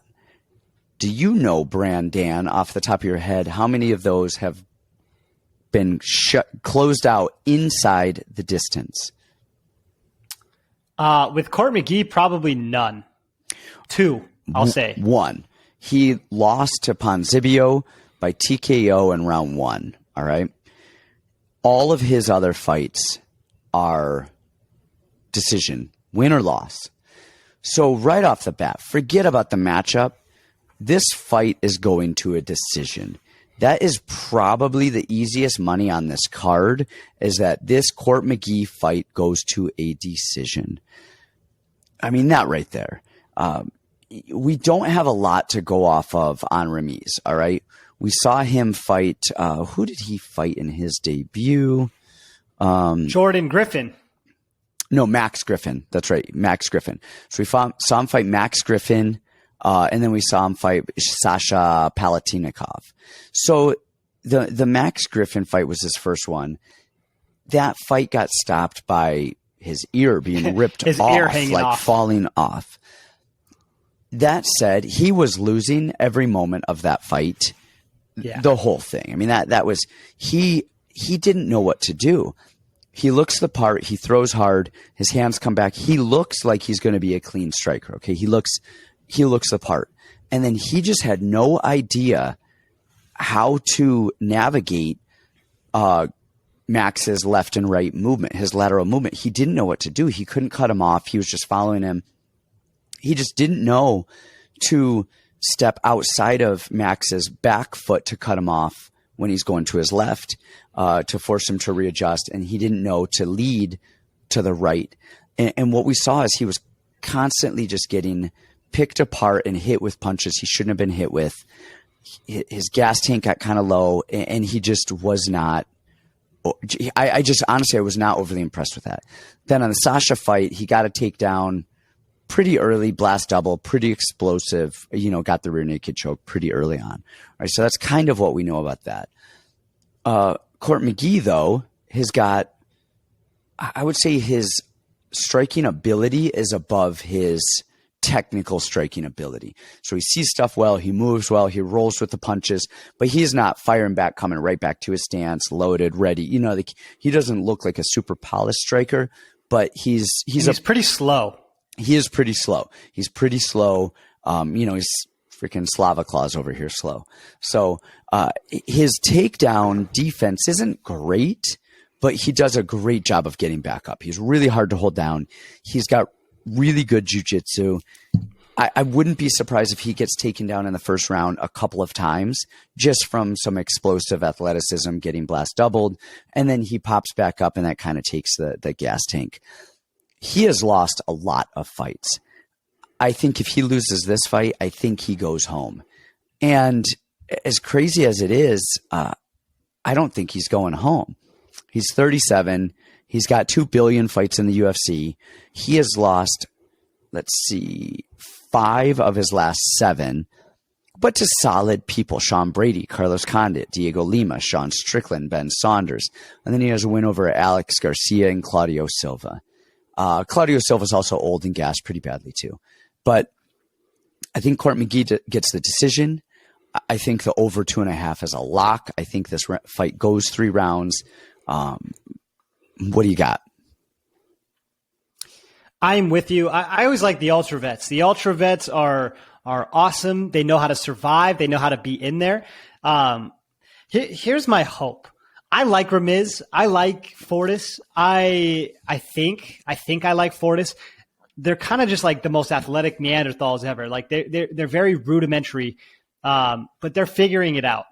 Do you know, Brandan, off the top of your head, how many of those have been closed out inside the distance? With Court McGee, probably none. 2, I'll say. 1. He lost to Ponzibio by TKO in round 1. All right. All of his other fights are decision, win or loss. So right off the bat, forget about the matchup. This fight is going to a decision. That is probably the easiest money on this card, is that this Court McGee fight goes to a decision. I mean, that right there. We don't have a lot to go off of on Ramiz, all right? We saw him fight. Who did he fight in his debut? Jordan Griffin. No, Max Griffin. That's right, Max Griffin. So we saw him fight Max Griffin. And then we saw him fight Sasha Palatinikov. So the Max Griffin fight was his first one. That fight got stopped by his ear being ripped his off, ear hanging off. falling off. That said, he was losing every moment of that fight. Yeah. The whole thing. I mean, that was he didn't know what to do. He looks the part. He throws hard. His hands come back. He looks like he's going to be a clean striker. Okay, he looks the part. And then he just had no idea how to navigate Max's left and right movement, his lateral movement. He didn't know what to do. He couldn't cut him off. He was just following him. He just didn't know to step outside of Max's back foot to cut him off when he's going to his left, to force him to readjust. And he didn't know to lead to the right. And what we saw is he was constantly just getting picked apart and hit with punches he shouldn't have been hit with. His gas tank got kind of low, and he just was not. I just honestly, I was not overly impressed with that. Then on the Sasha fight, he got a takedown pretty early, blast double, pretty explosive, got the rear naked choke pretty early on. All right, so that's kind of what we know about that. Court McGee, though, has got, I would say his striking ability is above his technical striking ability. So he sees stuff well, he moves well, he rolls with the punches, but he's not firing back, coming right back to his stance, loaded, ready. He doesn't look like a super polished striker, but he's pretty slow. He is pretty slow. He's pretty slow. He's freaking Slava Claus over here slow. So his takedown defense isn't great, but he does a great job of getting back up. He's really hard to hold down. He's got really good jiu-jitsu. I wouldn't be surprised if he gets taken down in the first round a couple of times just from some explosive athleticism, getting blast doubled, and then he pops back up, and that kind of takes the gas tank. He has lost a lot of fights. I think if he loses this fight, I think he goes home. And as crazy as it is, I don't think he's going home. He's 37. He's got 2 billion fights in the UFC. He has lost, 5 of his last 7, but to solid people: Sean Brady, Carlos Condit, Diego Lima, Sean Strickland, Ben Saunders. And then he has a win over Alex Garcia and Claudio Silva. Claudio Silva is also old and gassed pretty badly too. But I think Court McGee gets the decision. I think the over 2.5 is a lock. I think this fight goes 3 rounds. What do you got? I'm with you. I always like the ultra vets. The ultra vets are awesome. They know how to survive. They know how to be in there. Here's my hope. I like Ramiz. I like Fortis. I think I like Fortis. They're kind of just like the most athletic Neanderthals ever. Like they're very rudimentary, but they're figuring it out.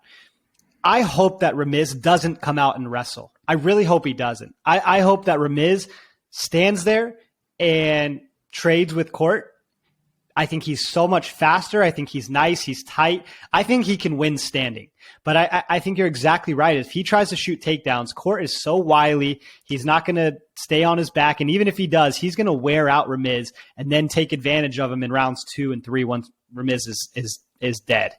I hope that Ramiz doesn't come out and wrestle. I really hope he doesn't. I hope that Ramiz stands there and trades with Court. I think he's so much faster. I think he's nice. He's tight. I think he can win standing. But I think you're exactly right. If he tries to shoot takedowns, Court is so wily. He's not going to stay on his back. And even if he does, he's going to wear out Ramiz and then take advantage of him in rounds 2 and 3 once Ramiz is dead.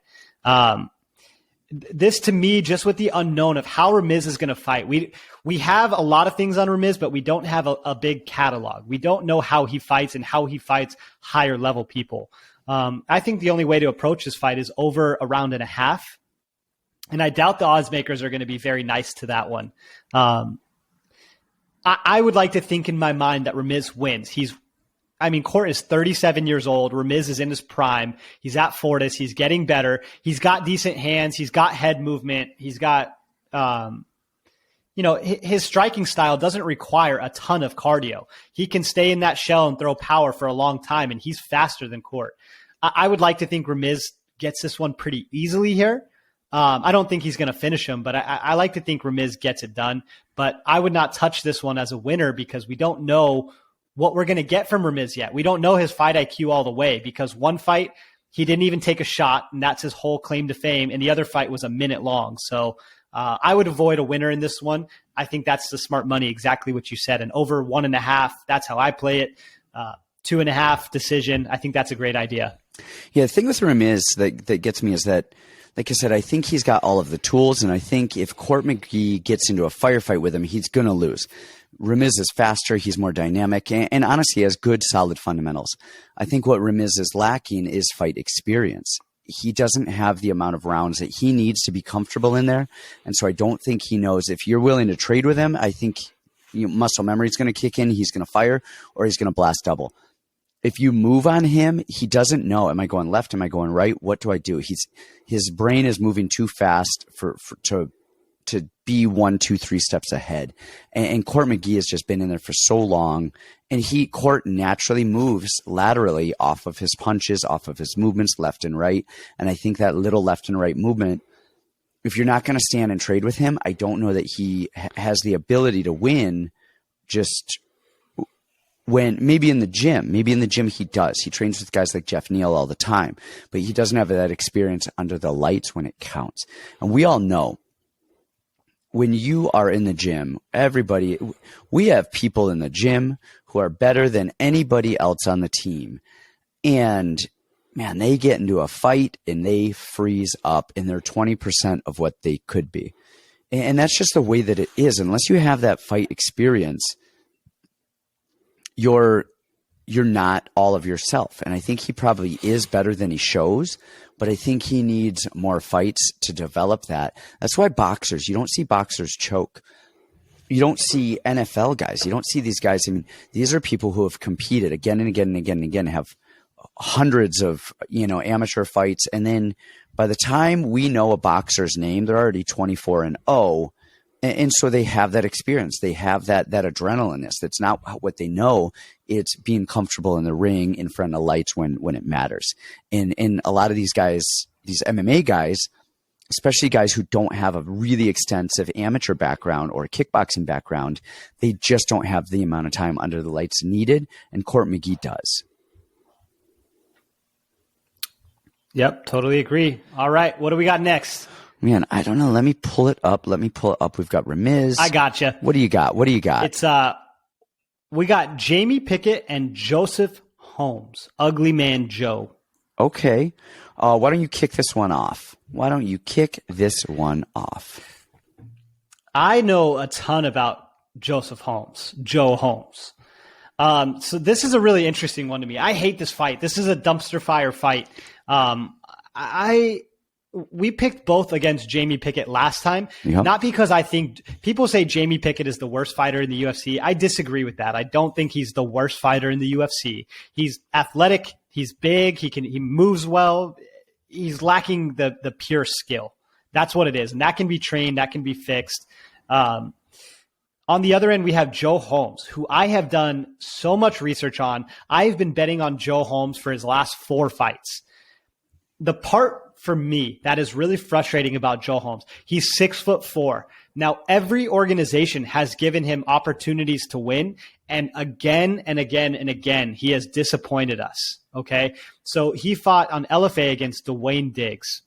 This to me, just with the unknown of how Ramiz is going to fight, we have a lot of things on Ramiz, but we don't have a big catalog. We don't know how he fights and how he fights higher level people. I think the only way to approach this fight is over a round and a half. And I doubt the odds makers are going to be very nice to that one. I would like to think in my mind that Ramiz wins. Court is 37 years old. Ramiz is in his prime. He's at Fortis. He's getting better. He's got decent hands. He's got head movement. He's got, his striking style doesn't require a ton of cardio. He can stay in that shell and throw power for a long time, and he's faster than Court. I would like to think Ramiz gets this one pretty easily here. I don't think he's going to finish him, but I like to think Ramiz gets it done. But I would not touch this one as a winner because we don't know what we're going to get from Ramiz yet. We don't know his fight IQ all the way because one fight, he didn't even take a shot, and that's his whole claim to fame, and the other fight was a minute long. So I would avoid a winner in this one. I think that's the smart money, exactly what you said. And over 1.5, that's how I play it. 2.5 decision. I think that's a great idea. Yeah, the thing with Ramiz that gets me is that, like I said, I think he's got all of the tools, and I think if Court McGee gets into a firefight with him, he's going to lose. Ramiz is faster, he's more dynamic, and honestly has good, solid fundamentals. I think what Ramiz is lacking is fight experience. He doesn't have the amount of rounds that he needs to be comfortable in there, and so I don't think he knows. If you're willing to trade with him, I think muscle memory is going to kick in, he's going to fire, or he's going to blast double. If you move on him, he doesn't know. Am I going left? Am I going right? What do I do? His brain is moving too fast to be 1, 2, 3 steps ahead. And Court McGee has just been in there for so long. And Court naturally moves laterally off of his punches, off of his movements left and right. And I think that little left and right movement, if you're not going to stand and trade with him, I don't know that he has the ability to win just when maybe in the gym he does. He trains with guys like Jeff Neal all the time, but he doesn't have that experience under the lights when it counts. And we all know when you are in the gym, we have people in the gym who are better than anybody else on the team. And man, they get into a fight and they freeze up and they're 20% of what they could be. And that's just the way that it is. Unless you have that fight experience, you're not all of yourself. And I think he probably is better than he shows, but I think he needs more fights to develop that. That's why you don't see boxers choke. You don't see NFL guys. You don't see these guys. I mean, these are people who have competed again and again and again and again, have hundreds of, amateur fights. And then by the time we know a boxer's name, they're already 24-0. And so they have that experience. They have that adrenaline. That's not what they know. It's being comfortable in the ring in front of lights when it matters. And a lot of these guys, these MMA guys, especially guys who don't have a really extensive amateur background or kickboxing background, they just don't have the amount of time under the lights needed. And Court McGee does. Yep, totally agree. All right, what do we got next? Man, I don't know. Let me pull it up. We've got Ramiz. I gotcha. What do you got? It's we got Jamie Pickett and Joseph Holmes. Ugly Man Joe. Okay. Why don't you kick this one off? I know a ton about Joseph Holmes, Joe Holmes. So this is a really interesting one to me. I hate this fight. This is a dumpster fire fight. We picked both against Jamie Pickett last time, not because I think people say Jamie Pickett is the worst fighter in the UFC. I disagree with that. I don't think he's the worst fighter in the UFC. He's athletic. He's big. He moves well. He's lacking the pure skill. That's what it is. And that can be trained. That can be fixed. On the other end, we have Joe Holmes, who I have done so much research on. I've been betting on Joe Holmes for his last 4 fights. the part for me that is really frustrating about Joe Holmes, he's 6'4". Now, every organization has given him opportunities to win, and again and again and again, he has disappointed us. Okay, so he fought on LFA against Dwayne Diggs.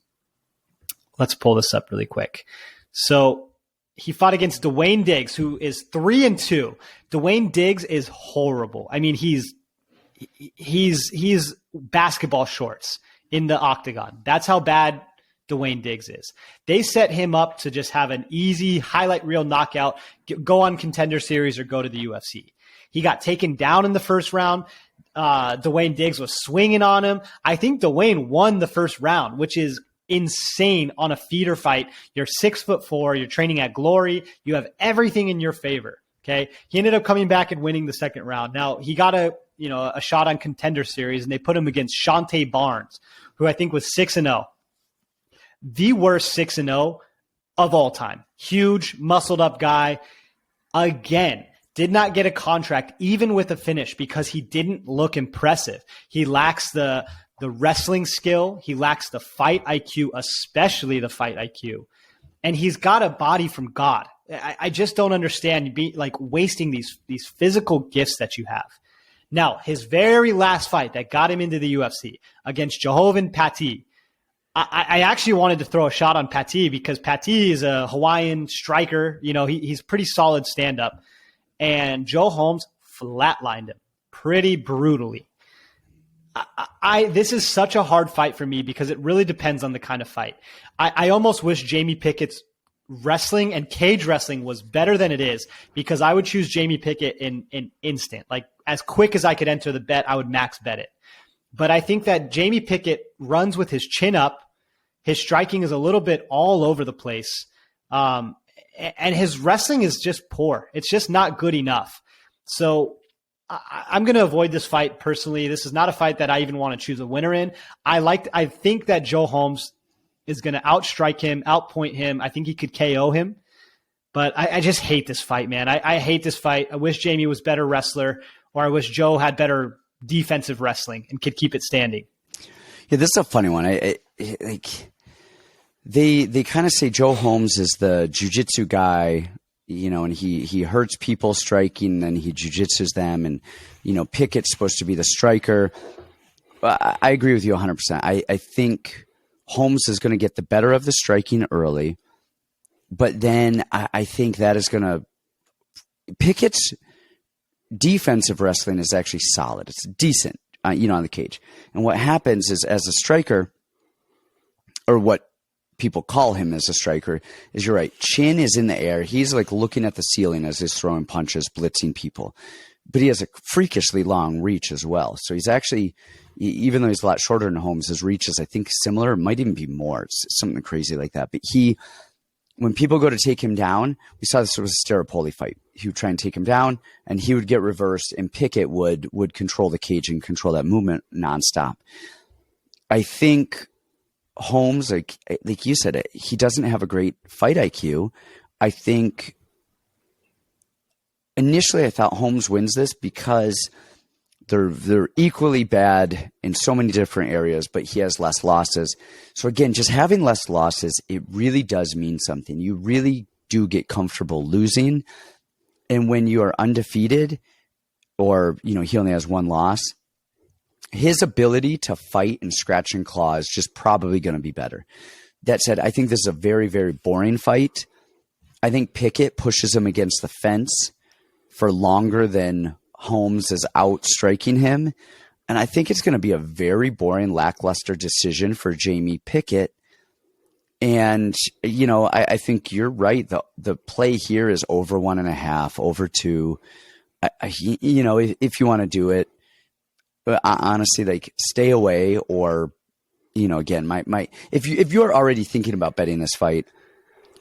Let's pull this up really quick. So he fought against Dwayne Diggs, who is 3-2. Dwayne Diggs is horrible. I mean, he's basketball shorts in the octagon. That's how bad Dwayne Diggs is. They set him up to just have an easy highlight reel knockout, go on Contender Series or go to the UFC. He got taken down in the first round. Dwayne Diggs was swinging on him. I think Dwayne won the first round, which is insane on a feeder fight. You're 6'4", you're training at Glory, you have everything in your favor. Okay. He ended up coming back and winning the second round. Now he got a shot on Contender Series, and they put him against Shante Barnes, who I think was 6-0. The worst 6-0 of all time. Huge, muscled up guy. Again, did not get a contract even with a finish because he didn't look impressive. He lacks the wrestling skill. He lacks the fight IQ, especially the fight IQ. And he's got a body from God. I just don't understand wasting these physical gifts that you have. Now, his very last fight that got him into the UFC against Jehovan Pati. I actually wanted to throw a shot on Pati because Pati is a Hawaiian striker. He's pretty solid stand-up. And Joe Holmes flatlined him pretty brutally. This is such a hard fight for me because it really depends on the kind of fight. I almost wish Jamie Pickett's wrestling and cage wrestling was better than it is, because I would choose Jamie Pickett in instant. Like, as quick as I could enter the bet, I would max bet it. But I think that Jamie Pickett runs with his chin up. His striking is a little bit all over the place. And his wrestling is just poor. It's just not good enough. So I'm going to avoid this fight personally. This is not a fight that I even want to choose a winner in. I think that Joe Holmes is going to outstrike him, outpoint him. I think he could KO him. But I just hate this fight, man. I hate this fight. I wish Jamie was a better wrestler, or I wish Joe had better defensive wrestling and could keep it standing. Yeah, this is a funny one. They kind of say Joe Holmes is the jiu-jitsu guy, and he hurts people striking, and he jiu-jitsus them, and Pickett's supposed to be the striker. I agree with you 100%. I think Holmes is going to get the better of the striking early, but then I think that is going to Pickett's defensive wrestling is actually solid. It's decent, on the cage. And what happens is, as a striker, or what people call him as a striker, is, you're right, chin is in the air. He's like looking at the ceiling as he's throwing punches, blitzing people. But he has a freakishly long reach as well. So he's actually, even though he's a lot shorter than Holmes, his reach is, I think, similar. It might even be more. It's something crazy like that. But when people go to take him down, we saw this was a Staropoli fight. He would try and take him down, and he would get reversed, and Pickett would control the cage and control that movement nonstop. I think Holmes, like you said, he doesn't have a great fight IQ. I think initially I thought Holmes wins this because they're equally bad in so many different areas, but he has less losses. So again, just having less losses, it really does mean something. You really do get comfortable losing. And when you are undefeated, or, he only has one loss, his ability to fight and scratch and claw is just probably going to be better. That said, I think this is a very, very boring fight. I think Pickett pushes him against the fence for longer than Holmes is out striking him. And I think it's going to be a very boring, lackluster decision for Jamie Pickett. And, I think you're right. The play here is over 1.5, over 2. If you want to do it, honestly, stay away, or, again, if you're already thinking about betting this fight,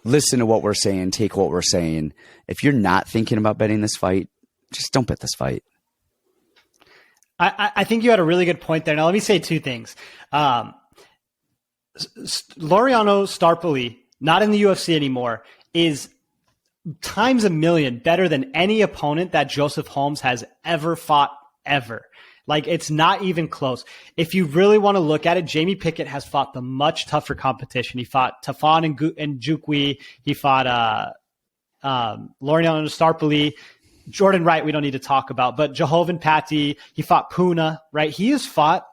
listen to what we're saying, take what we're saying. If you're not thinking about betting this fight, just don't bet this fight. I think you had a really good point there. Now, let me say two things. Laureano Starpoli, not in the UFC anymore, is times a million better than any opponent that Joseph Holmes has ever fought, ever. Like, it's not even close. If you really want to look at it, Jamie Pickett has fought the much tougher competition. He fought Tafon and Jukwi. He fought Loriano Starpoli. Jordan Wright, we don't need to talk about. But Jehovan Patti, he fought Puna, right? He has fought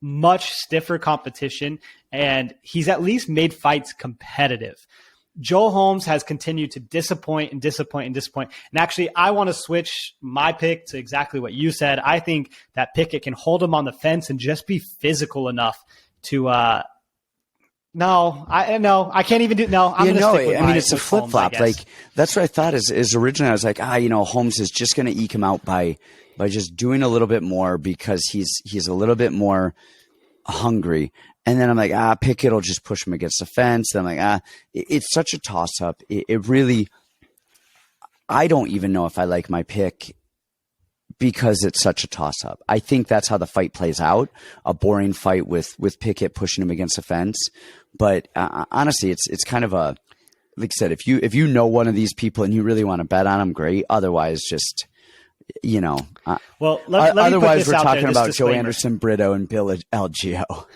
much stiffer competition, and he's at least made fights competitive. Joe Holmes has continued to disappoint and disappoint and disappoint. And actually, I want to switch my pick to exactly what you said. I think that Pickett can hold him on the fence and just be physical enough to I can't even do. No, I'm going to stick with it's a flip flop. Like, that's what I thought is originally I was like, Holmes is just going to eke him out by just doing a little bit more because he's a little bit more hungry. And then I'm like, Pickett will just push him against the fence. And I'm like, it's such a toss up. It really, I don't even know if I like my pick because it's such a toss up. I think that's how the fight plays out. A boring fight with Pickett pushing him against the fence. But honestly, it's kind of a, like I said, if you know one of these people and you really want to bet on them, great. Otherwise, just, well, let me otherwise we're talking about Joe Anderson, Brito, and Bill Algeo.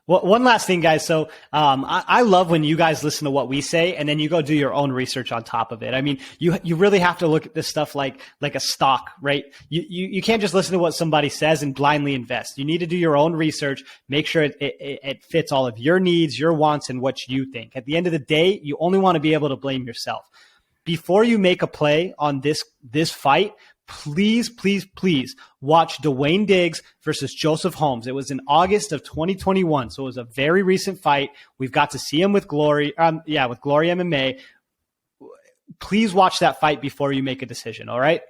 Well, one last thing, guys. So I love when you guys listen to what we say and then you go do your own research on top of it. I mean, you really have to look at this stuff like a stock, right? You can't just listen to what somebody says and blindly invest. You need to do your own research, make sure it fits all of your needs, your wants, and what you think. At the end of the day, you only want to be able to blame yourself. Before you make a play on this fight, please, please, please watch Dwayne Diggs versus Joseph Holmes. It was in August of 2021, so it was a very recent fight. We've got to see him with Glory, with Glory MMA. Please watch that fight before you make a decision, all right?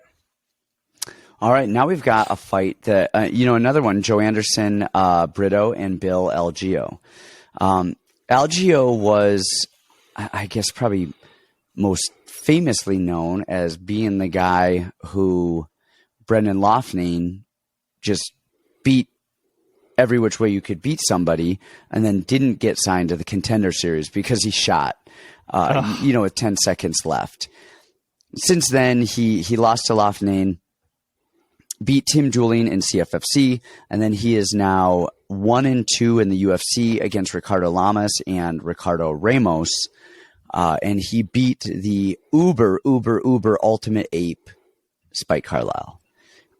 All right, now we've got a fight that, another one, Joe Anderson, Brito, and Bill Algeo. Algeo was, I guess, probably most famously known as being the guy who Brendan Loughnane just beat every which way you could beat somebody and then didn't get signed to the Contender Series because he shot, with 10 seconds left. Since then, he lost to Loughnane, beat Tim Julian in CFFC, and then he is now 1-2 in the UFC against Ricardo Lamas and Ricardo Ramos. And he beat the uber ultimate ape, Spike Carlyle.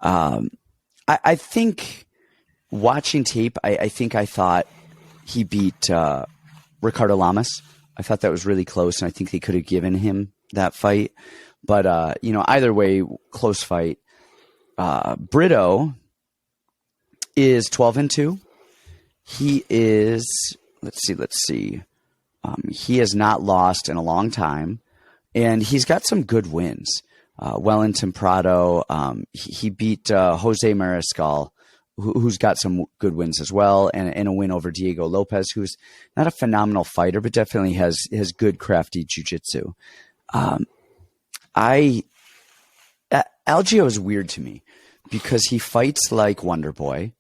I think watching tape, I think I thought he beat Ricardo Lamas. I thought that was really close, and I think they could have given him that fight. But, either way, close fight. Brito is 12-2. He is, let's see. He has not lost in a long time, and he's got some good wins. Wellington Prado, he beat Jose Mariscal, who's got some good wins as well, and a win over Diego Lopez, who's not a phenomenal fighter, but definitely has good crafty jiu-jitsu. Algeo is weird to me because he fights like Wonder Boy.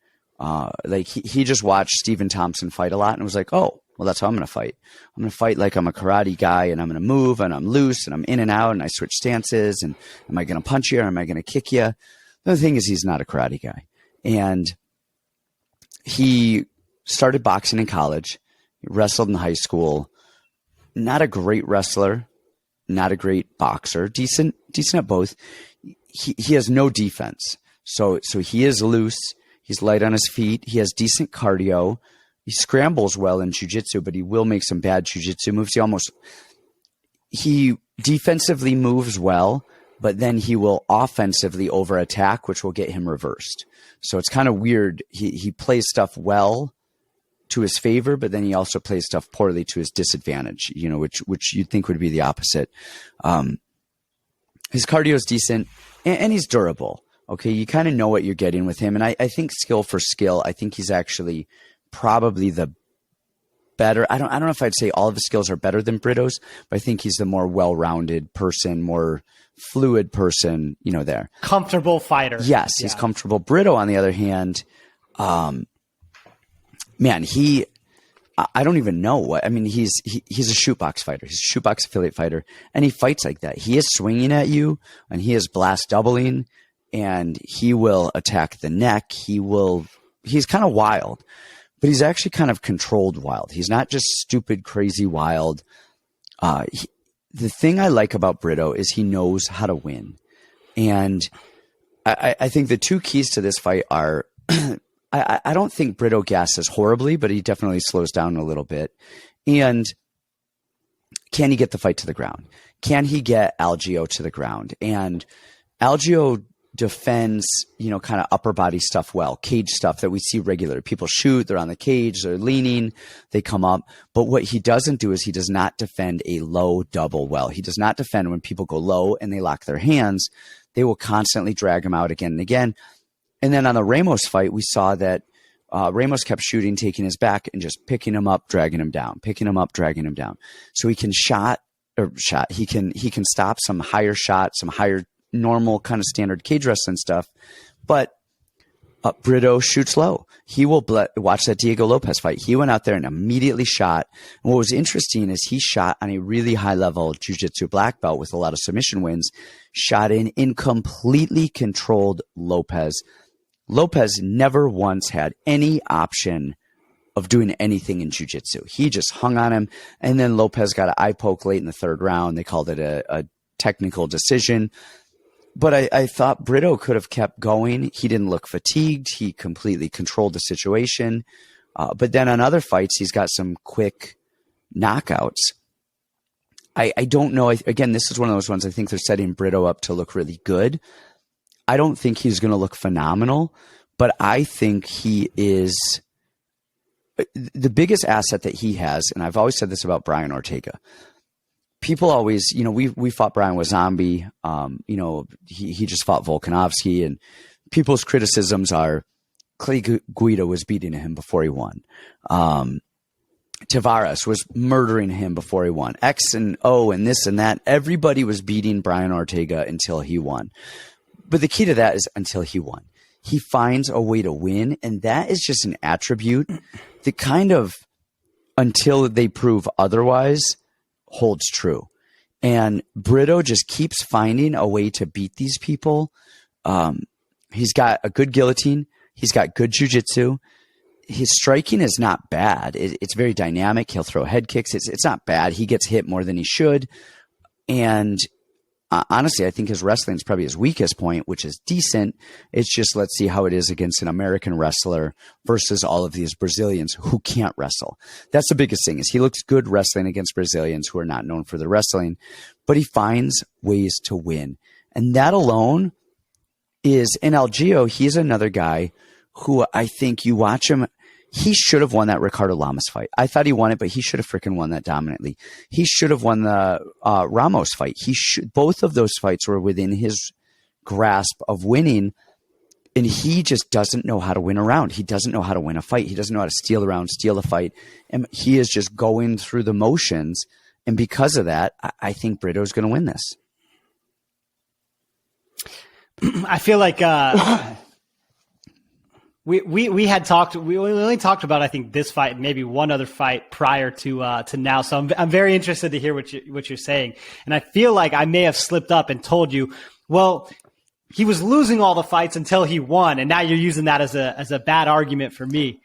He just watched Stephen Thompson fight a lot and was like, oh, well, that's how I'm going to fight. I'm going to fight like I'm a karate guy, and I'm going to move, and I'm loose, and I'm in and out, and I switch stances, and am I going to punch you or am I going to kick you? The thing is, he's not a karate guy. And he started boxing in college, he wrestled in high school, not a great wrestler, not a great boxer, decent at both. He has no defense. So he is loose. He's light on his feet. He has decent cardio. He scrambles well in jiu-jitsu, but he will make some bad jiu-jitsu moves. He defensively moves well, but then he will offensively over-attack, which will get him reversed. So it's kind of weird. He plays stuff well to his favor, but then he also plays stuff poorly to his disadvantage, which you'd think would be the opposite. His cardio is decent, and he's durable. Okay, you kind of know what you're getting with him. And I think skill for skill, I think he's actually probably the better. I don't know if I'd say all of his skills are better than Brito's, but I think he's the more well-rounded person, more fluid person, there. Comfortable fighter. Yes, he's comfortable. Brito, on the other hand, I don't even know what. I mean, he's a shootbox fighter. He's a shootbox affiliate fighter, and he fights like that. He is swinging at you, and he is blast doubling, and he will attack the neck. He's kind of wild, but he's actually kind of controlled wild. He's not just stupid, crazy wild. The thing I like about Brito is he knows how to win. And I think the two keys to this fight are, I don't think Brito gasses horribly, but he definitely slows down a little bit. And can he get the fight to the ground? Can he get Algeo to the ground? And Algeo defends, kind of upper body stuff well, cage stuff that we see regularly. People shoot, they're on the cage, they're leaning, they come up. But what he doesn't do is he does not defend a low double well. He does not defend when people go low and they lock their hands. They will constantly drag him out again and again. And then on the Ramos fight, we saw that Ramos kept shooting, taking his back and just picking him up, dragging him down, picking him up, dragging him down. So he can he can stop some higher shots, some higher normal kind of standard cage wrestling stuff, but Brito shoots low. He will watch that Diego Lopez fight. He went out there and immediately shot. And what was interesting is he shot on a really high level jiu-jitsu black belt with a lot of submission wins, shot in completely controlled Lopez. Lopez never once had any option of doing anything in jiu-jitsu. He just hung on him, and then Lopez got an eye poke late in the third round. They called it a technical decision. But I thought Brito could have kept going. He didn't look fatigued. He completely controlled the situation. But then on other fights, he's got some quick knockouts. I don't know. Again, this is one of those ones I think they're setting Brito up to look really good. I don't think he's going to look phenomenal, but I think he is the biggest asset that he has. And I've always said this about Brian Ortega. People always, we fought Brian with Zombie. He just fought Volkanovski, and people's criticisms are Clay Guida was beating him before he won. Tavares was murdering him before he won. X and O and this and that. Everybody was beating Brian Ortega until he won. But the key to that is until he won. He finds a way to win, and that is just an attribute that kind of, until they prove otherwise, holds true. And Brito just keeps finding a way to beat these people. He's got a good guillotine. He's got good jiu-jitsu. His striking is not bad. It's very dynamic. He'll throw head kicks. It's not bad. He gets hit more than he should. And honestly, I think his wrestling is probably his weakest point, which is decent. It's just, let's see how it is against an American wrestler versus all of these Brazilians who can't wrestle. That's the biggest thing, is he looks good wrestling against Brazilians who are not known for their wrestling, but he finds ways to win. And that alone is, in Algeo, he's another guy who I think you watch him, he should have won that Ricardo Lamas fight. I thought he won it, but he should have freaking won that dominantly. He should have won the Ramos fight. Both of those fights were within his grasp of winning, and he just doesn't know how to win a round. He doesn't know how to win a fight. He doesn't know how to steal a round, steal a fight, and he is just going through the motions. And because of that, I think Brito's going to win this. I feel like we had talked. We only talked about, I think, this fight, maybe one other fight prior to now. So I'm very interested to hear what you're saying. And I feel like I may have slipped up and told you, well, he was losing all the fights until he won, and now you're using that as a bad argument for me,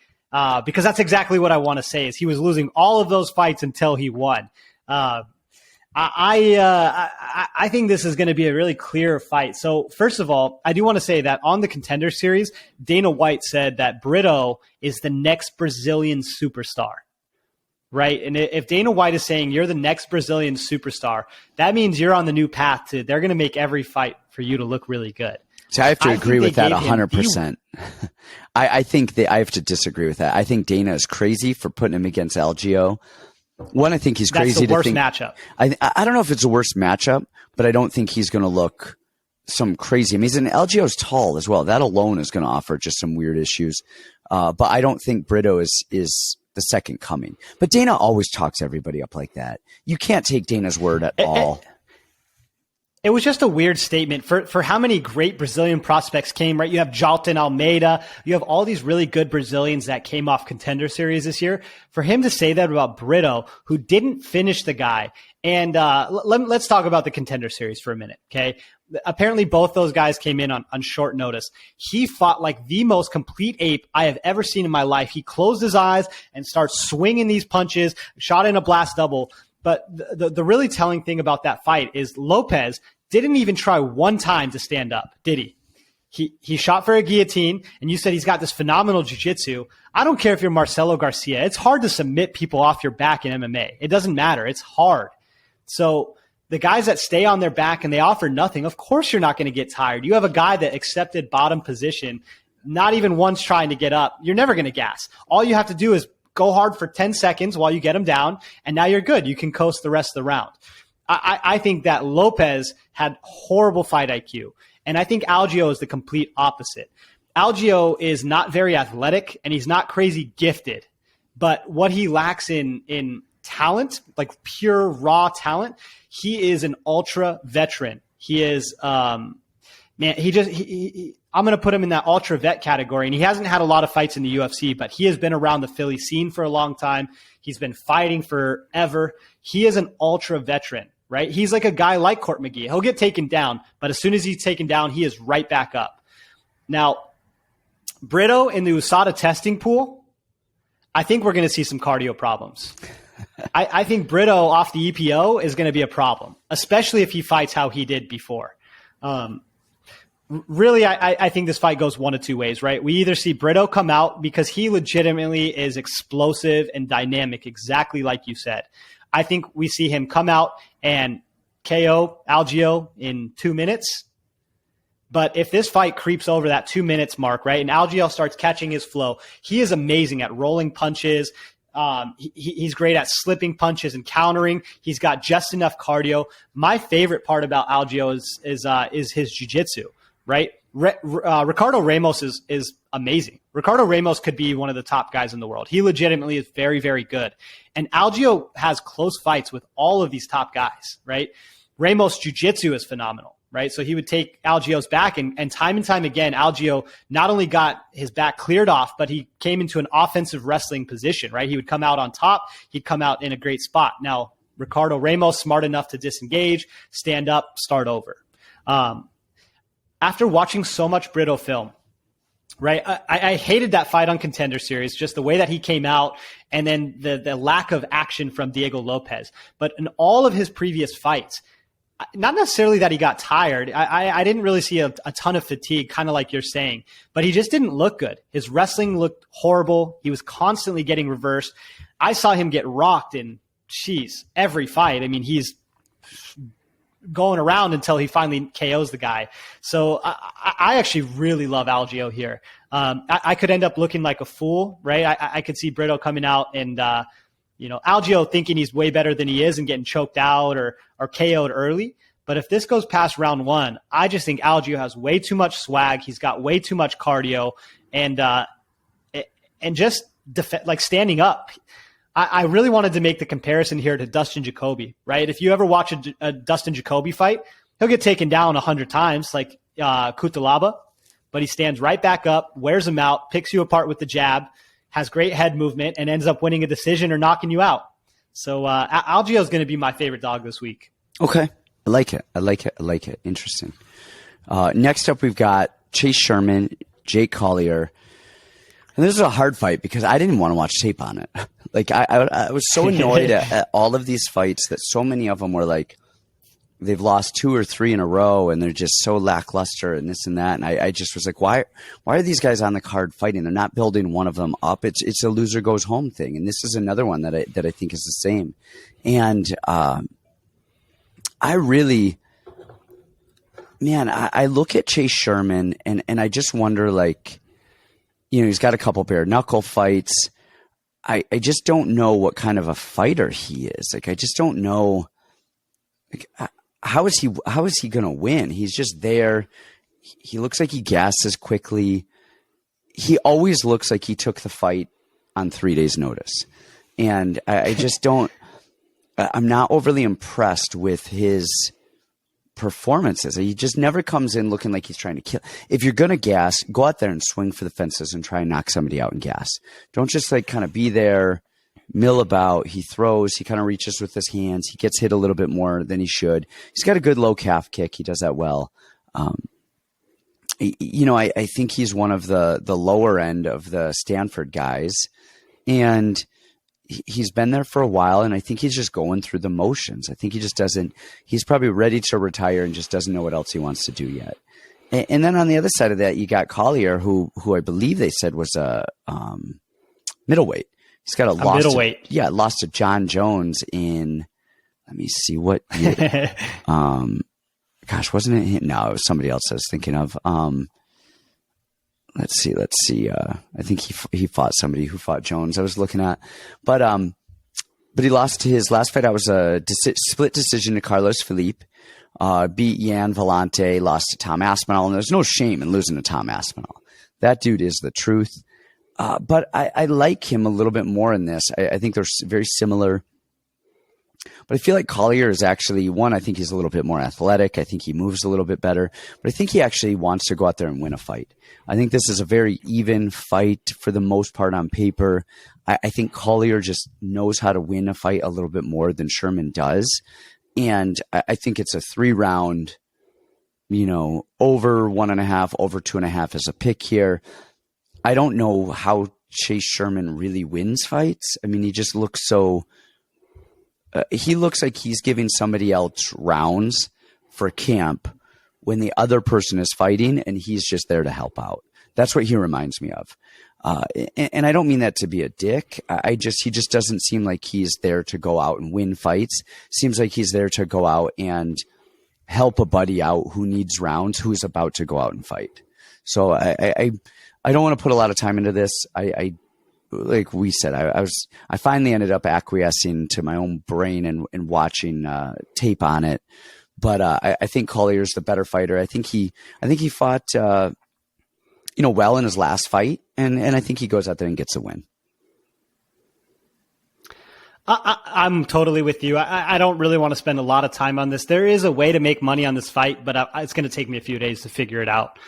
because that's exactly what I want to say. Is he was losing all of those fights until he won. I think this is going to be a really clear fight. So first of all, I do want to say that on the Contender Series, Dana White said that Brito is the next Brazilian superstar, right? And if Dana White is saying you're the next Brazilian superstar, that means you're on the new path to, they're going to make every fight for you to look really good. So I have to agree with that 100%. I think that I have to disagree with that. I think Dana is crazy for putting him against Algeo. One, I think he's crazy. That's the worst matchup. I don't know if it's the worst matchup, but I don't think he's going to look some crazy. I mean, Algeo's tall as well. That alone is going to offer just some weird issues. But I don't think Brito is the second coming. But Dana always talks everybody up like that. You can't take Dana's word at all. It was just a weird statement for how many great Brazilian prospects came, right? You have Jalton Almeida. You have all these really good Brazilians that came off Contender Series this year. For him to say that about Brito, who didn't finish the guy. And let's talk about the Contender Series for a minute, okay? Apparently both those guys came in on short notice. He fought like the most complete ape I have ever seen in my life. He closed his eyes and starts swinging these punches, shot in a blast double. But the really telling thing about that fight is Lopez didn't even try one time to stand up, did he? He shot for a guillotine, and you said he's got this phenomenal jiu-jitsu. I don't care if you're Marcelo Garcia. It's hard to submit people off your back in MMA. It doesn't matter. It's hard. So the guys that stay on their back and they offer nothing, of course you're not going to get tired. You have a guy that accepted bottom position, not even once trying to get up. You're never going to gas. All you have to do is go hard for 10 seconds while you get him down, and now you're good. You can coast the rest of the round. I think that Lopez had horrible fight IQ, and I think Algeo is the complete opposite. Algeo is not very athletic, and he's not crazy gifted, but what he lacks in talent, like pure raw talent, he is an ultra veteran. He is, I'm going to put him in that ultra vet category, and he hasn't had a lot of fights in the UFC, but he has been around the Philly scene for a long time. He's been fighting forever. He is an ultra veteran, right? He's like a guy like Court McGee. He'll get taken down, but as soon as he's taken down, he is right back up. Now, Brito in the USADA testing pool, I think we're going to see some cardio problems. I think Brito off the EPO is going to be a problem, especially if he fights how he did before. Really, I think this fight goes one of two ways, right? We either see Brito come out because he legitimately is explosive and dynamic, exactly like you said. I think we see him come out and KO Algeo in 2 minutes. But if this fight creeps over that 2 minutes mark, right, and Algeo starts catching his flow, he is amazing at rolling punches. He's great at slipping punches and countering. He's got just enough cardio. My favorite part about Algeo is his jiu-jitsu, right? Ricardo Ramos is amazing. Ricardo Ramos could be one of the top guys in the world. He legitimately is very, very good. And Algeo has close fights with all of these top guys, right? Ramos' jiu-jitsu is phenomenal, right? So he would take Algeo's back, and time again, Algeo not only got his back cleared off, but he came into an offensive wrestling position, right? He would come out on top. He'd come out in a great spot. Now, Ricardo Ramos, smart enough to disengage, stand up, start over. After watching so much Brito film, right, I hated that fight on Contender Series, just the way that he came out and then the lack of action from Diego Lopez. But in all of his previous fights, not necessarily that he got tired. I didn't really see a ton of fatigue, kind of like you're saying, but he just didn't look good. His wrestling looked horrible. He was constantly getting reversed. I saw him get rocked in, every fight. I mean, he's going around until he finally KOs the guy. So I actually really love Algeo here. I could end up looking like a fool, right? I could see Brito coming out and, Algeo thinking he's way better than he is and getting choked out or KO'd early. But if this goes past round one, I just think Algeo has way too much swag. He's got way too much cardio and just standing up. I really wanted to make the comparison here to Dustin Jacoby, right? If you ever watch a Dustin Jacoby fight, he'll get taken down 100 times like Kutalaba, but he stands right back up, wears him out, picks you apart with the jab, has great head movement, and ends up winning a decision or knocking you out. So Algeo is going to be my favorite dog this week. Okay. I like it. Interesting. Next up, we've got Chase Sherman, Jake Collier. And this is a hard fight because I didn't want to watch tape on it. Like I was so annoyed at all of these fights that so many of them were like, they've lost 2 or 3 in a row and they're just so lackluster and this and that. And I just was like, why are these guys on the card fighting? They're not building one of them up. It's a loser goes home thing. And this is another one that I think is the same. And, I really, man, I look at Chase Sherman and I just wonder, like, he's got a couple bare knuckle fights. I just don't know what kind of a fighter he is. Like, I just don't know. Like, how is he going to win? He's just there. He looks like he gasses quickly. He always looks like he took the fight on 3 days' notice. And I just don't, I'm not overly impressed with his performances. He just never comes in looking like he's trying to kill. If you're going to gas, go out there and swing for the fences and try and knock somebody out and gas. Don't just like kind of be there, mill about. He throws, he kind of reaches with his hands. He gets hit a little bit more than he should. He's got a good low calf kick. He does that well. I think he's one of the lower end of the Stanford guys, and he's been there for a while, and I think he's just going through the motions. I think he just doesn't – he's probably ready to retire and just doesn't know what else he wants to do yet. And then on the other side of that, you got Collier, who I believe they said was a middleweight. He's got a loss middleweight. Lost to John Jones in – let me see what year. Gosh, wasn't it him? No, it was somebody else I was thinking of. Let's see. I think he fought somebody who fought Jones. I was looking at, but he lost to his last fight. I was a split decision to Carlos Felipe. Beat Jan Vellante, lost to Tom Aspinall, and there's no shame in losing to Tom Aspinall. That dude is the truth. But I like him a little bit more in this. I think they're very similar. But I feel like Collier is actually one. I think he's a little bit more athletic. I think he moves a little bit better. But I think he actually wants to go out there and win a fight. I think this is a very even fight for the most part on paper. I think Collier just knows how to win a fight a little bit more than Sherman does. And I think it's a 3-round, over 1.5, over 2.5 as a pick here. I don't know how Chase Sherman really wins fights. I mean, he just looks so... he looks like he's giving somebody else rounds for camp when the other person is fighting and he's just there to help out. That's what he reminds me of. And I don't mean that to be a dick. He just doesn't seem like he's there to go out and win fights. Seems like he's there to go out and help a buddy out who needs rounds, who's about to go out and fight. So I don't want to put a lot of time into this. Like we said, I finally ended up acquiescing to my own brain and watching tape on it. But I think Collier's the better fighter. I think he fought well in his last fight, and I think he goes out there and gets a win. I'm totally with you. I don't really want to spend a lot of time on this. There is a way to make money on this fight, but it's going to take me a few days to figure it out.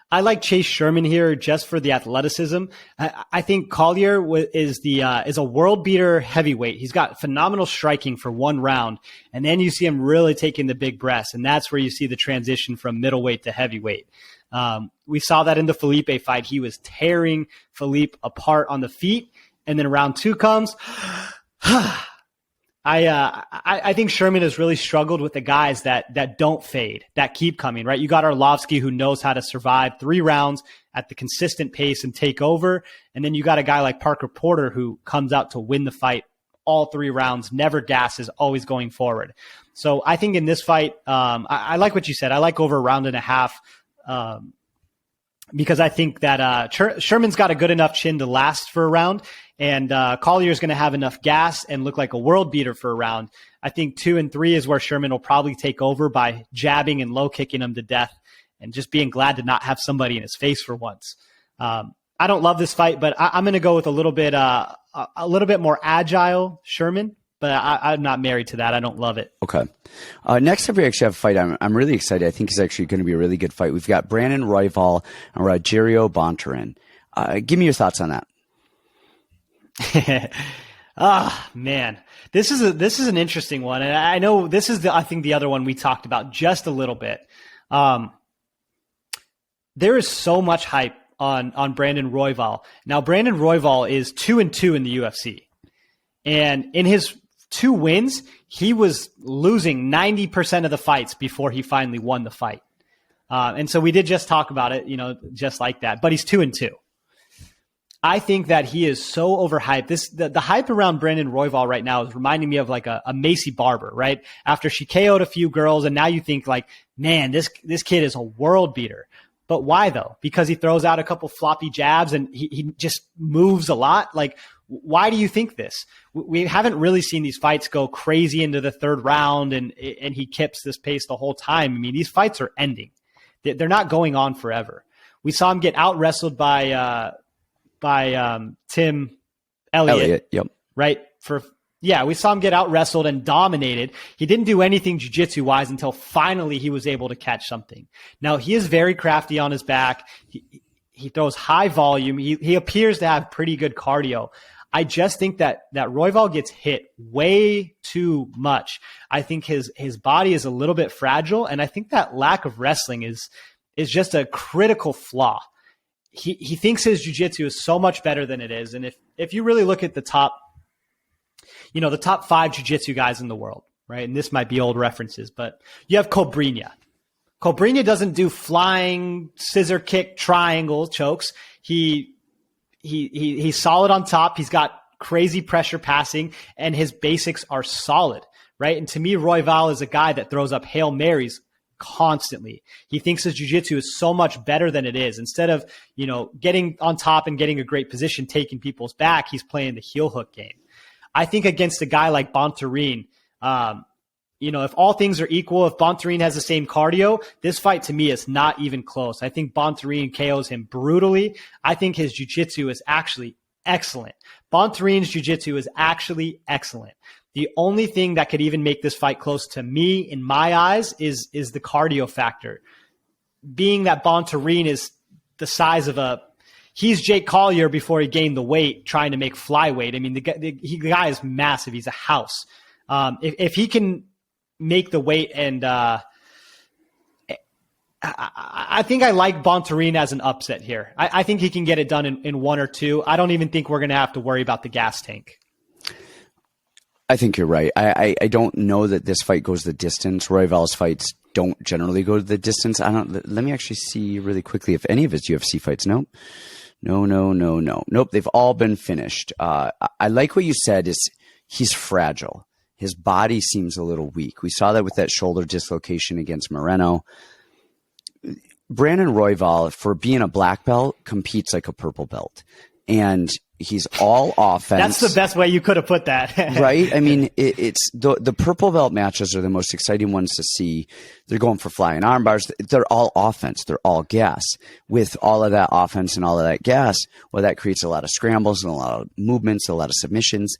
I like Chase Sherman here just for the athleticism. I think Collier is a world beater heavyweight. He's got phenomenal striking for one round, and then you see him really taking the big breaths, and that's where you see the transition from middleweight to heavyweight. We saw that in the Felipe fight. He was tearing Felipe apart on the feet, and then round 2 comes. I think Sherman has really struggled with the guys that don't fade, that keep coming, right? You got Arlovsky, who knows how to survive 3 rounds at the consistent pace and take over. And then you got a guy like Parker Porter, who comes out to win the fight all 3 rounds, never gasses, always going forward. So I think in this fight, I like what you said. I like over a round and a half, because I think that Sherman's got a good enough chin to last for a round. And Collier is going to have enough gas and look like a world beater for a round. I think 2 and 3 is where Sherman will probably take over by jabbing and low kicking him to death and just being glad to not have somebody in his face for once. I don't love this fight, but I'm going to go with a little bit more agile Sherman. But I'm not married to that. I don't love it. Okay. Next up, we actually have a fight I'm really excited. I think it's actually going to be a really good fight. We've got Brandon Royval and Rogerio Bontorin. Give me your thoughts on that. Man, this is an interesting one, and I know this is I think the other one we talked about just a little bit. There is so much hype on Brandon Royval. Now, Brandon Royval is 2-2 in the UFC, and in his 2 wins, he was losing 90% of the fights before he finally won the fight. And so we did just talk about it, just like that. But he's 2-2. I think that he is so overhyped. The hype around Brandon Royval right now is reminding me of like a Macy Barber, right? After she KO'd a few girls, and now you think like, man, this kid is a world beater. But why though? Because he throws out a couple floppy jabs and he just moves a lot. Like, why do you think this? We haven't really seen these fights go crazy into the 3rd round, and he keeps this pace the whole time. I mean, these fights are ending. They're not going on forever. We saw him get out wrestled by Tim Elliott, yep. right? For Yeah, we saw him get out wrestled and dominated. He didn't do anything jiu-jitsu wise until finally he was able to catch something. Now, he is very crafty on his back. He throws high volume. He appears to have pretty good cardio. I just think that Royval gets hit way too much. I think his body is a little bit fragile, and I think that lack of wrestling is just a critical flaw. He thinks his jiu-jitsu is so much better than it is. And if you really look at the top 5 jiu-jitsu guys in the world, right? And this might be old references, but you have Cobrinha. Cobrinha doesn't do flying scissor kick triangle chokes. He's solid on top. He's got crazy pressure passing, and his basics are solid, right? And to me, Royval is a guy that throws up Hail Marys constantly. He thinks his jiu-jitsu is so much better than it is. Instead of, getting on top and getting a great position, taking people's back, he's playing the heel hook game. I think against a guy like Bontorin, if all things are equal, if Bontorin has the same cardio, this fight to me is not even close. I think Bontorin KOs him brutally. I think his jiu-jitsu is actually excellent. Bontorin's jiu-jitsu is actually excellent. The only thing that could even make this fight close to me, in my eyes, is the cardio factor. Being that Bontorin is the size of he's Jake Collier before he gained the weight, trying to make flyweight. I mean, the guy is massive. He's a house. If he can make the weight, and I think I like Bontorin as an upset here. I think he can get it done in 1 or 2. I don't even think we're going to have to worry about the gas tank. I think you're right. I don't know that this fight goes the distance. Royval's fights don't generally go the distance. Let me actually see really quickly if any of his UFC fights. Nope. Nope. They've all been finished. I like what you said is he's fragile. His body seems a little weak. We saw that with that shoulder dislocation against Moreno. Brandon Royval, for being a black belt, competes like a purple belt. And he's all offense. That's the best way you could have put that. Right? I mean, it's the purple belt matches are the most exciting ones to see. They're going for flying arm bars. They're all offense. They're all gas. With all of that offense and all of that gas, well, that creates a lot of scrambles and a lot of movements, a lot of submissions.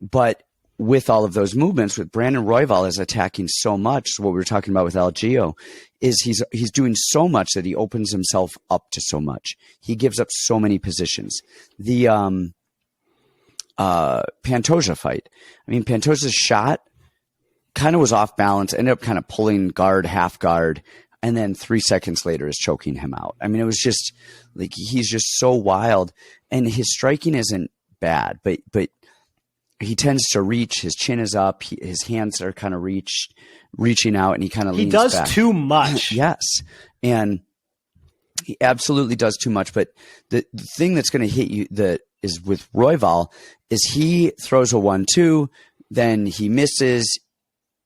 But with all of those movements, with Brandon Royval is attacking so much, what we were talking about with Algeo, is he's doing so much that he opens himself up to so much. He gives up so many positions. The Pantoja fight, I mean, Pantoja's shot kind of was off balance, ended up kind of pulling guard, half guard, and then 3 seconds later is choking him out. I mean, it was just like, he's just so wild, and his striking isn't bad, but he tends to reach. His chin is up. His hands are kind of reaching out, and he kind of leans back. He does too much. Yes, and he absolutely does too much. But the thing that's going to hit you that is with Royval is he throws a 1-2, then he misses,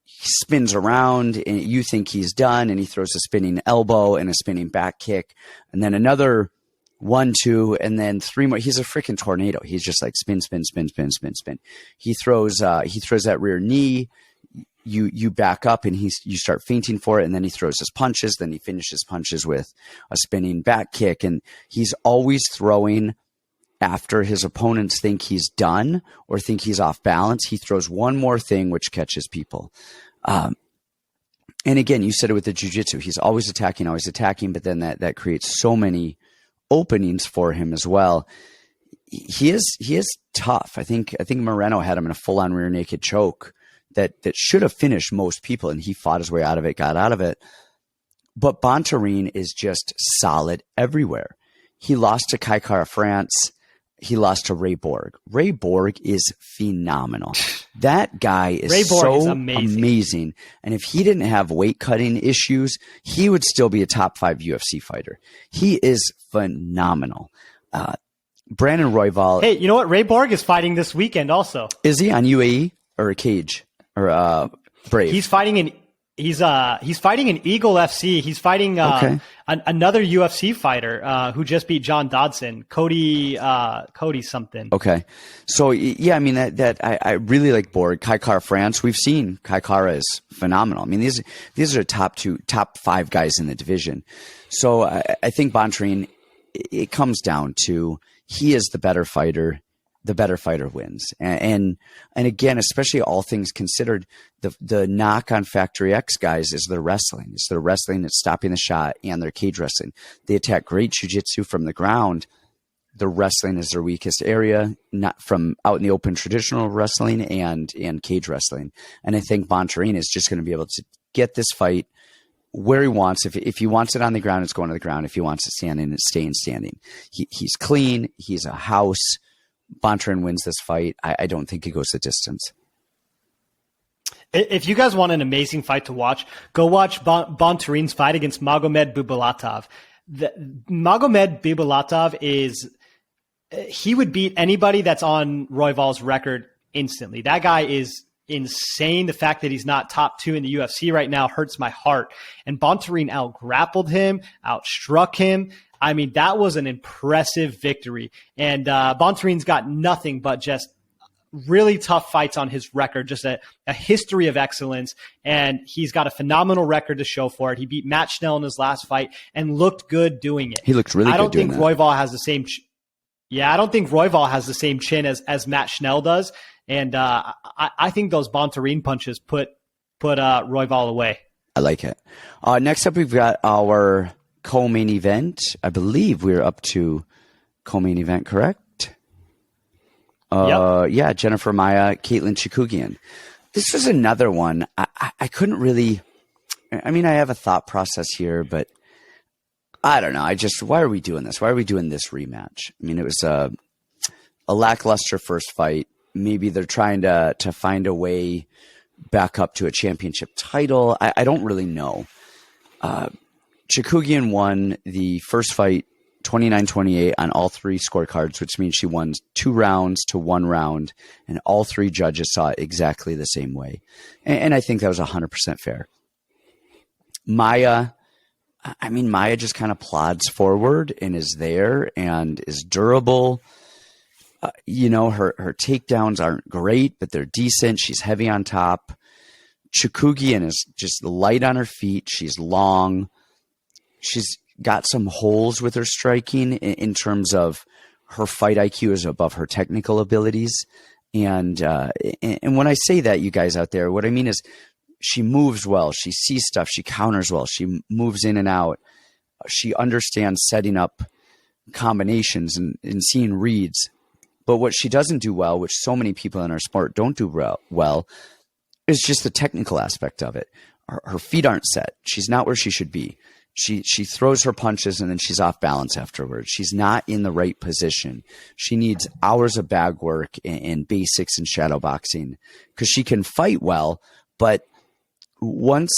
he spins around, and you think he's done, and he throws a spinning elbow and a spinning back kick, and then another 1-2, and then 3 more. He's a freaking tornado. He's just like spin. He throws that rear knee. You back up, and you start feinting for it, and then he throws his punches. Then he finishes punches with a spinning back kick, and he's always throwing after his opponents think he's done or think he's off balance. He throws one more thing which catches people. And again, you said it with the jiu-jitsu. He's always attacking, but then that creates so many openings for him as well. He is tough. I think Moreno had him in a full-on rear naked choke that should have finished most people, and he fought his way out of it, got out of it. But Bontorin is just solid everywhere. He lost to Kattar, France. He lost to Ray Borg. Ray Borg is phenomenal. That guy is so amazing. And if he didn't have weight cutting issues, he would still be a top 5 UFC fighter. He is phenomenal. Brandon Royval. Hey, you know what? Ray Borg is fighting this weekend also. Is he on UAE or a cage or Brave? He's fighting in Eagle FC. He's fighting another UFC fighter who just beat John Dodson, Cody something. Okay, so yeah, I mean I really like Borg. Kattar, France. We've seen Kattar is phenomenal. I mean these are top 5 guys in the division. So I think Bontorin, it comes down to he is the better fighter. the better fighter wins. And again, especially all things considered, the knock on Factory X guys is their wrestling. It's their wrestling, it's stopping the shot, and their cage wrestling. They attack great jiu-jitsu from the ground. The wrestling is their weakest area, not from out in the open traditional wrestling and cage wrestling. And I think Bontorin is just going to be able to get this fight where he wants. If he wants it on the ground, it's going to the ground. If he wants it standing, it's staying standing. He's clean. He's a house. Bontorin wins this fight. I don't think he goes the distance. If you guys want an amazing fight to watch, go watch Bontorin's fight against Magomed Bubulatov. Magomed Bubulatov he would beat anybody that's on Royval's record instantly. That guy is insane. The fact that he's not top 2 in the UFC right now hurts my heart. And Bontorin out-grappled him, outstruck him. I mean, that was an impressive victory. And Bontorin's got nothing but just really tough fights on his record, just a history of excellence. And he's got a phenomenal record to show for it. He beat Matt Schnell in his last fight and looked good doing it. He looked really good. I don't think Royval has the same. I don't think Royval has the same chin as Matt Schnell does. And I think those Bontorin punches put Royval away. I like it. Next up, we've got our co-main event. I believe we're up to co-main event, correct? Yep. Yeah, Jennifer Maia, Katlyn Chookagian. This was another one. I couldn't really. I mean, I have a thought process here, but I don't know. Why are we doing this? Why are we doing this rematch? I mean, it was a lackluster first fight. Maybe they're trying to find a way back up to a championship title. I don't really know. Chookagian won the first fight 29-28 on all 3 scorecards, which means she won 2 rounds to 1 round, and all 3 judges saw it exactly the same way. And I think that was 100% fair. Maia just kind of plods forward and is there and is durable. Her takedowns aren't great, but they're decent. She's heavy on top. Chookagian is just light on her feet. She's long. She's got some holes with her striking in terms of her fight IQ is above her technical abilities. And when I say that, you guys out there, what I mean is she moves well. She sees stuff. She counters well. She moves in and out. She understands setting up combinations and seeing reads. But what she doesn't do well, which so many people in our sport don't do well, is just the technical aspect of it. Her feet aren't set. She's not where she should be. She throws her punches and then she's off balance afterwards. She's not in the right position. She needs hours of bag work and basics and shadow boxing because she can fight well, but once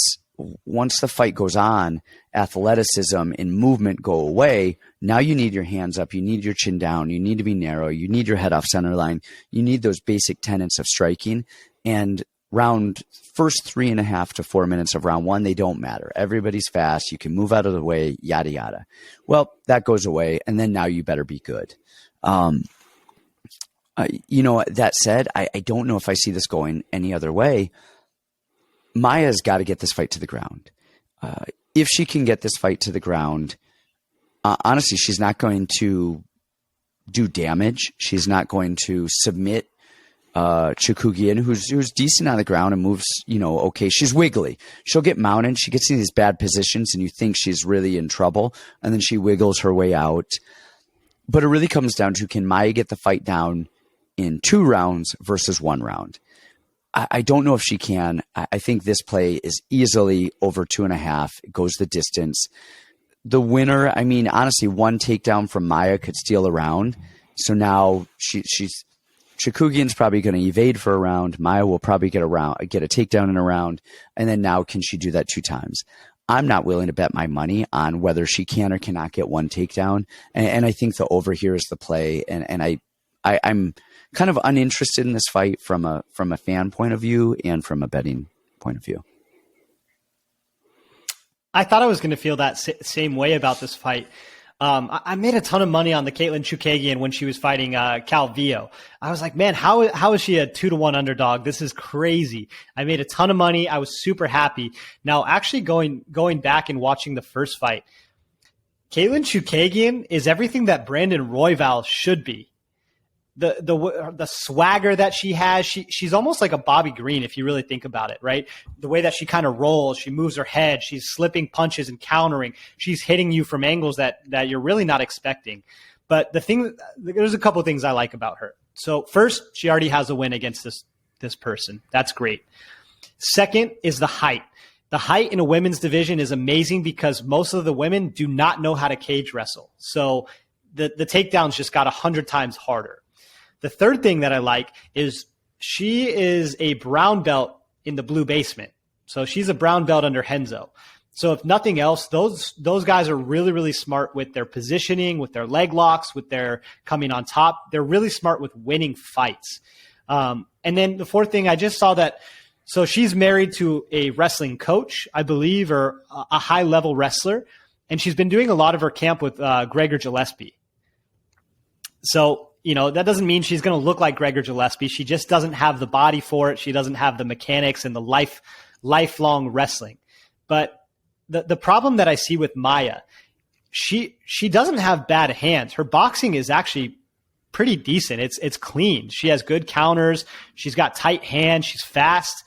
the fight goes on, athleticism and movement go away. Now you need your hands up. You need your chin down. You need to be narrow. You need your head off center line. You need those basic tenets of striking. And first 3.5 to 4 minutes of round 1, they don't matter. Everybody's fast. You can move out of the way, yada, yada. Well, that goes away. And then now you better be good. That said, I don't know if I see this going any other way. Maia's got to get this fight to the ground. If she can get this fight to the ground, honestly, she's not going to do damage. She's not going to submit Chookagian, who's decent on the ground and moves, okay. She's wiggly. She'll get mounted. She gets in these bad positions and you think she's really in trouble and then she wiggles her way out. But it really comes down to, can Maia get the fight down in 2 rounds versus 1 round? I don't know if she can. I think this play is easily over 2.5. It goes the distance. The winner, I mean, honestly, 1 takedown from Maia could steal a round. So now Chookagian's probably going to evade for a round. Maia will probably get a takedown in a round. And then now can she do that 2 times? I'm not willing to bet my money on whether she can or cannot get 1 takedown. And I think the over here is the play. And I'm kind of uninterested in this fight from a fan point of view and from a betting point of view. I thought I was going to feel that same way about this fight. I made a ton of money on the Katlyn Chookagian when she was fighting Algeo. I was like, man, how is she a 2-1 underdog? This is crazy. I made a ton of money. I was super happy. Now, actually going back and watching the first fight, Katlyn Chookagian is everything that Brandan Royval should be. the swagger that she has. She's almost like a Bobby Green if you really think about it, right? The way that she kind of rolls, she moves her head, she's slipping punches and countering. She's hitting you from angles that you're really not expecting. But there's a couple of things I like about her. So first, she already has a win against this person. That's great. Second is the height. The height in a women's division is amazing because most of the women do not know how to cage wrestle. So the takedowns just got 100 times harder. The third thing that I like is she is a brown belt in the blue basement. So she's a brown belt under Renzo. So if nothing else, those guys are really, really smart with their positioning, with their leg locks, with their coming on top. They're really smart with winning fights. And then the fourth thing, I just saw that. So she's married to a wrestling coach, I believe, or a high-level wrestler, and she's been doing a lot of her camp with Gregor Gillespie. So, that doesn't mean she's going to look like Gregor Gillespie. She just doesn't have the body for it. She doesn't have the mechanics and the lifelong wrestling. But the problem that I see with Maia, she doesn't have bad hands. Her boxing is actually pretty decent. It's clean. She has good counters. She's got tight hands. She's fast.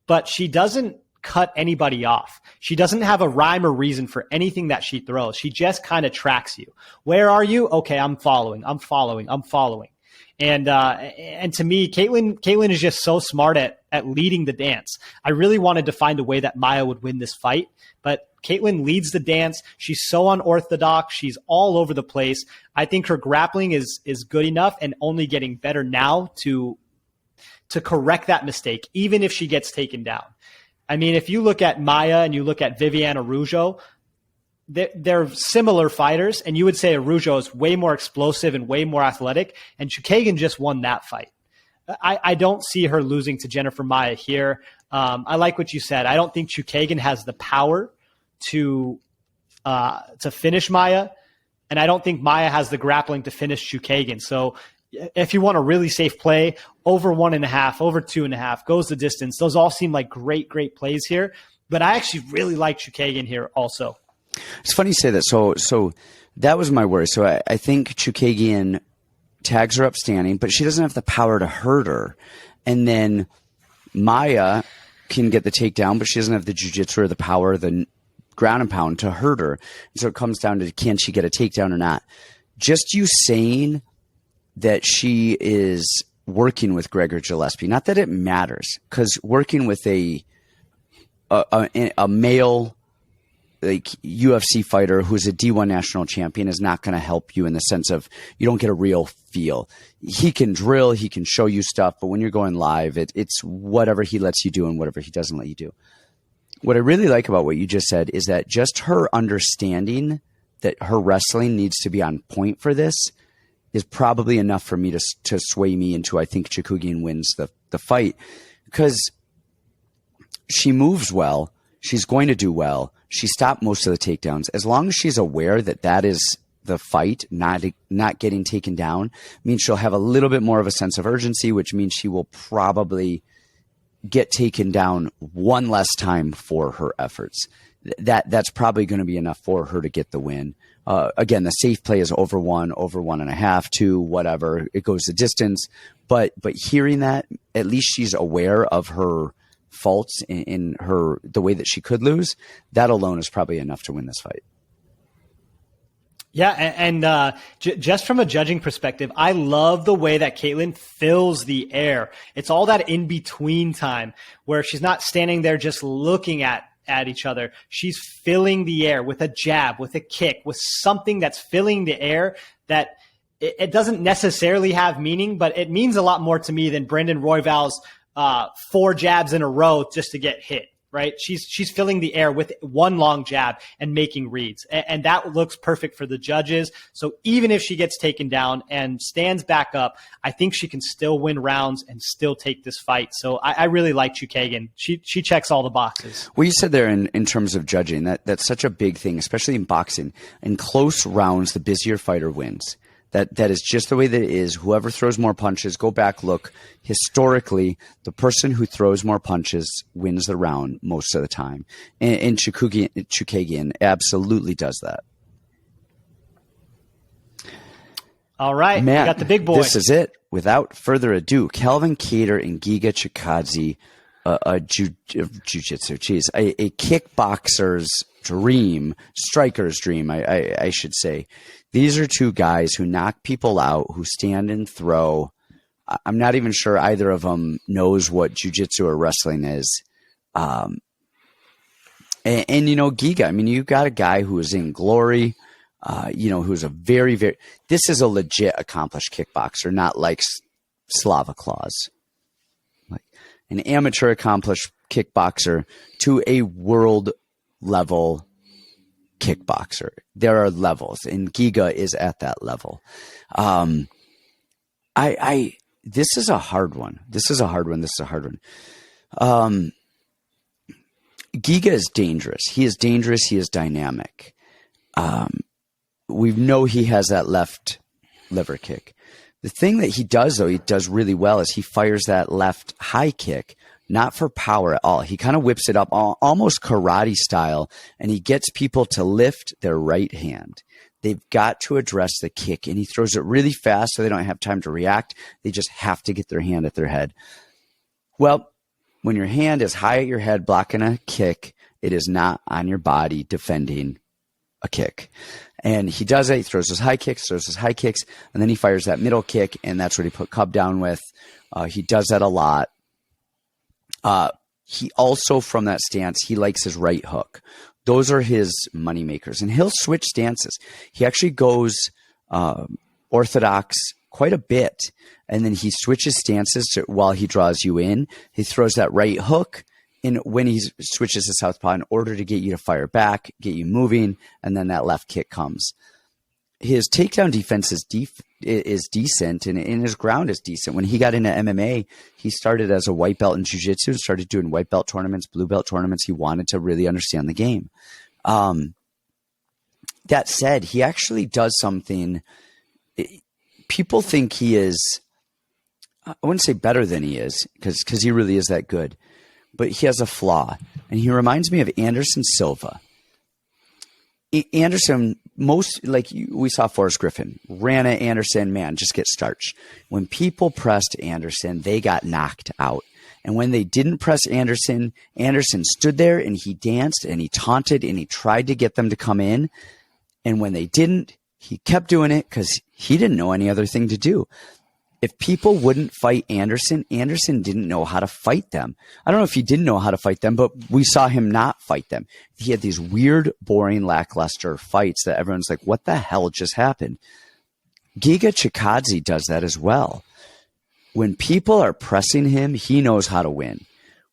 But she doesn't cut anybody off. She doesn't have a rhyme or reason for anything that she throws. She just kind of tracks you. Where are you? Okay, I'm following. And to me, Caitlin is just so smart at leading the dance. I really wanted to find a way that Maia would win this fight, but Caitlin leads the dance. She's so unorthodox. She's all over the place. I think her grappling is good enough and only getting better now to correct that mistake, even if she gets taken down. I mean, if you look at Maia and you look at Viviane Araújo, they're similar fighters, and you would say Araújo is way more explosive and way more athletic, and Chookagian just won that fight. I don't see her losing to Jennifer Maia here. I like what you said. I don't think Chookagian has the power to finish Maia, and I don't think Maia has the grappling to finish Chookagian. So if you want a really safe play, over 1.5, over 2.5, goes the distance. Those all seem like great plays here. But I actually really like Chookagian here also. It's funny you say that. So that was my worry. So I think Chookagian tags her up standing, but she doesn't have the power to hurt her. And then Maia can get the takedown, but she doesn't have the jiu-jitsu or the power, the ground and pound to hurt her. And so it comes down to, can she get a takedown or not? Just you saying that she is working with Gregor Gillespie, not that it matters, because working with a male like UFC fighter who's a D1 national champion is not going to help you in the sense of you don't get a real feel. He can drill, he can show you stuff, but when you're going live, it's whatever he lets you do and whatever he doesn't let you do. What I really like about what you just said is that just her understanding that her wrestling needs to be on point for this is probably enough for me to sway me into, I think Chookagian wins the fight, because she moves well. She's going to do well. She stopped most of the takedowns. As long as she's aware that that is the fight, not getting taken down, means she'll have a little bit more of a sense of urgency, which means she will probably get taken down one less time for her efforts. That's probably going to be enough for her to get the win. Again, the safe play is over 1, over 1.5, 2, whatever. It goes the distance. But hearing that, at least she's aware of her faults in the way that she could lose. That alone is probably enough to win this fight. Yeah, and just from a judging perspective, I love the way that Caitlin fills the air. It's all that in-between time where she's not standing there just looking at each other. She's filling the air with a jab, with a kick, with something that's filling the air that it doesn't necessarily have meaning, but it means a lot more to me than Brendan Royval's 4 jabs in a row just to get hit, right? She's filling the air with one long jab and making reads. And that looks perfect for the judges. So even if she gets taken down and stands back up, I think she can still win rounds and still take this fight. So I really like Chookagian. She checks all the boxes. Well, you said there in terms of judging, that's such a big thing, especially in boxing. In close rounds, the busier fighter wins. That is just the way that it is. Whoever throws more punches, go back, look. Historically, the person who throws more punches wins the round most of the time. And Chookagian absolutely does that. All right, Man, we got the big boy. This is it. without further ado, Calvin Kattar and Giga Chikadze, a jiu-jitsu, a kickboxer's dream, striker's dream, I should say. These are two guys who knock people out, who stand and throw. I'm not even sure either of them knows what jiu-jitsu or wrestling is. And Giga, I mean, you got a guy who is in glory, who's a very, very, this is a legit accomplished kickboxer, not like Slava Claus. Like an amateur accomplished kickboxer to a world level kickboxer. There are levels, and Giga is at that level. This is a hard one. Giga is dangerous. He is dangerous. He is dynamic. We know he has that left liver kick. The thing that he does, though, he does really well is he fires that left high kick, not for power at all. He kind of whips it up almost karate style, and he gets people to lift their right hand. They've got to address the kick, and he throws it really fast so they don't have time to react. They just have to get their hand at their head. Well, when your hand is high at your head blocking a kick, it is not on your body defending a kick. And he does it. He throws his high kicks, and then he fires that middle kick, and that's what he put Cub down with. He does that a lot. He also, from that stance, he likes his right hook. Those are his money makers, and he'll switch stances. He actually goes orthodox quite a bit, and then he switches stances while he draws you in. He throws that right hook in when he switches to southpaw in order to get you to fire back, get you moving, and then that left kick comes. His takedown defense is decent, and his ground is decent. When he got into MMA, he started as a white belt in jiu-jitsu, started doing white belt tournaments, blue belt tournaments. He wanted to really understand the game. That said, he actually does something. People think he is, I wouldn't say better than he is, because he really is that good. But he has a flaw, and he reminds me of Anderson Silva. Anderson, we saw Forrest Griffin, ran at Anderson, man, just get starched. When people pressed Anderson, they got knocked out. And when they didn't press Anderson, Anderson stood there and he danced and he taunted and he tried to get them to come in. And when they didn't, he kept doing it because he didn't know any other thing to do. If people wouldn't fight Anderson, Anderson didn't know how to fight them. I don't know if he didn't know how to fight them, but we saw him not fight them. He had these weird, boring, lackluster fights that everyone's like, what the hell just happened? Giga Chikadze does that as well. When people are pressing him, he knows how to win.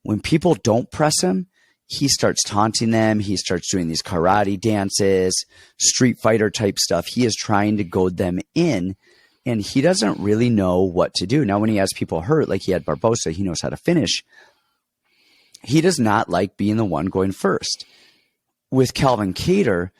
When people don't press him, he starts taunting them. He starts doing these karate dances, Street Fighter type stuff. He is trying to goad them in. And he doesn't really know what to do. Now, when he has people hurt, like he had Barbosa, he knows how to finish. He does not like being the one going first. With Calvin Kattar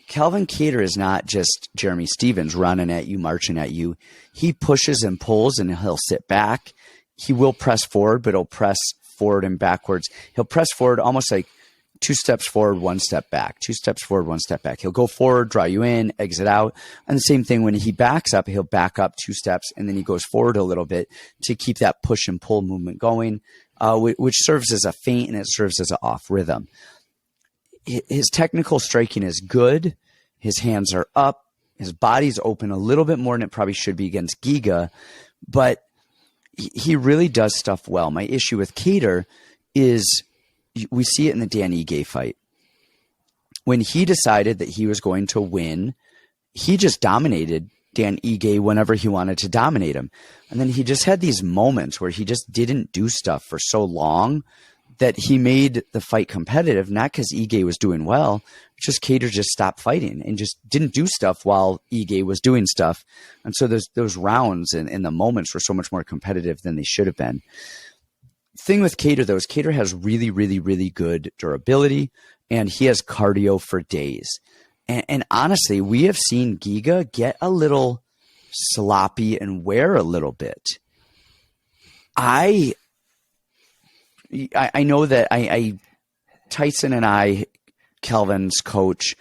is not just Jeremy Stevens running at you, marching at you. He pushes and pulls, and he'll sit back. He will press forward, but he'll press forward and backwards. He'll press forward almost like 2 steps forward, 1 step back, 2 steps forward, 1 step back. He'll go forward, draw you in, exit out. And the same thing when he backs up, he'll back up 2 steps, and then he goes forward a little bit to keep that push and pull movement going, which serves as a feint and it serves as an off rhythm. His technical striking is good. His hands are up. His body's open a little bit more than it probably should be against Giga, but he really does stuff well. My issue with Kattar is we see it in the Dan Ige fight. When he decided that he was going to win, he just dominated Dan Ige whenever he wanted to dominate him. And then he just had these moments where he just didn't do stuff for so long that he made the fight competitive, not because Ige was doing well, just Kattar just stopped fighting and just didn't do stuff while Ige was doing stuff. And so those rounds and the moments were so much more competitive than they should have been. Thing with Kattar, though, is Kattar has really, really, really good durability, and he has cardio for days. And honestly, we have seen Giga get a little sloppy and wear a little bit. I know that Tyson and I, Kelvin's coach,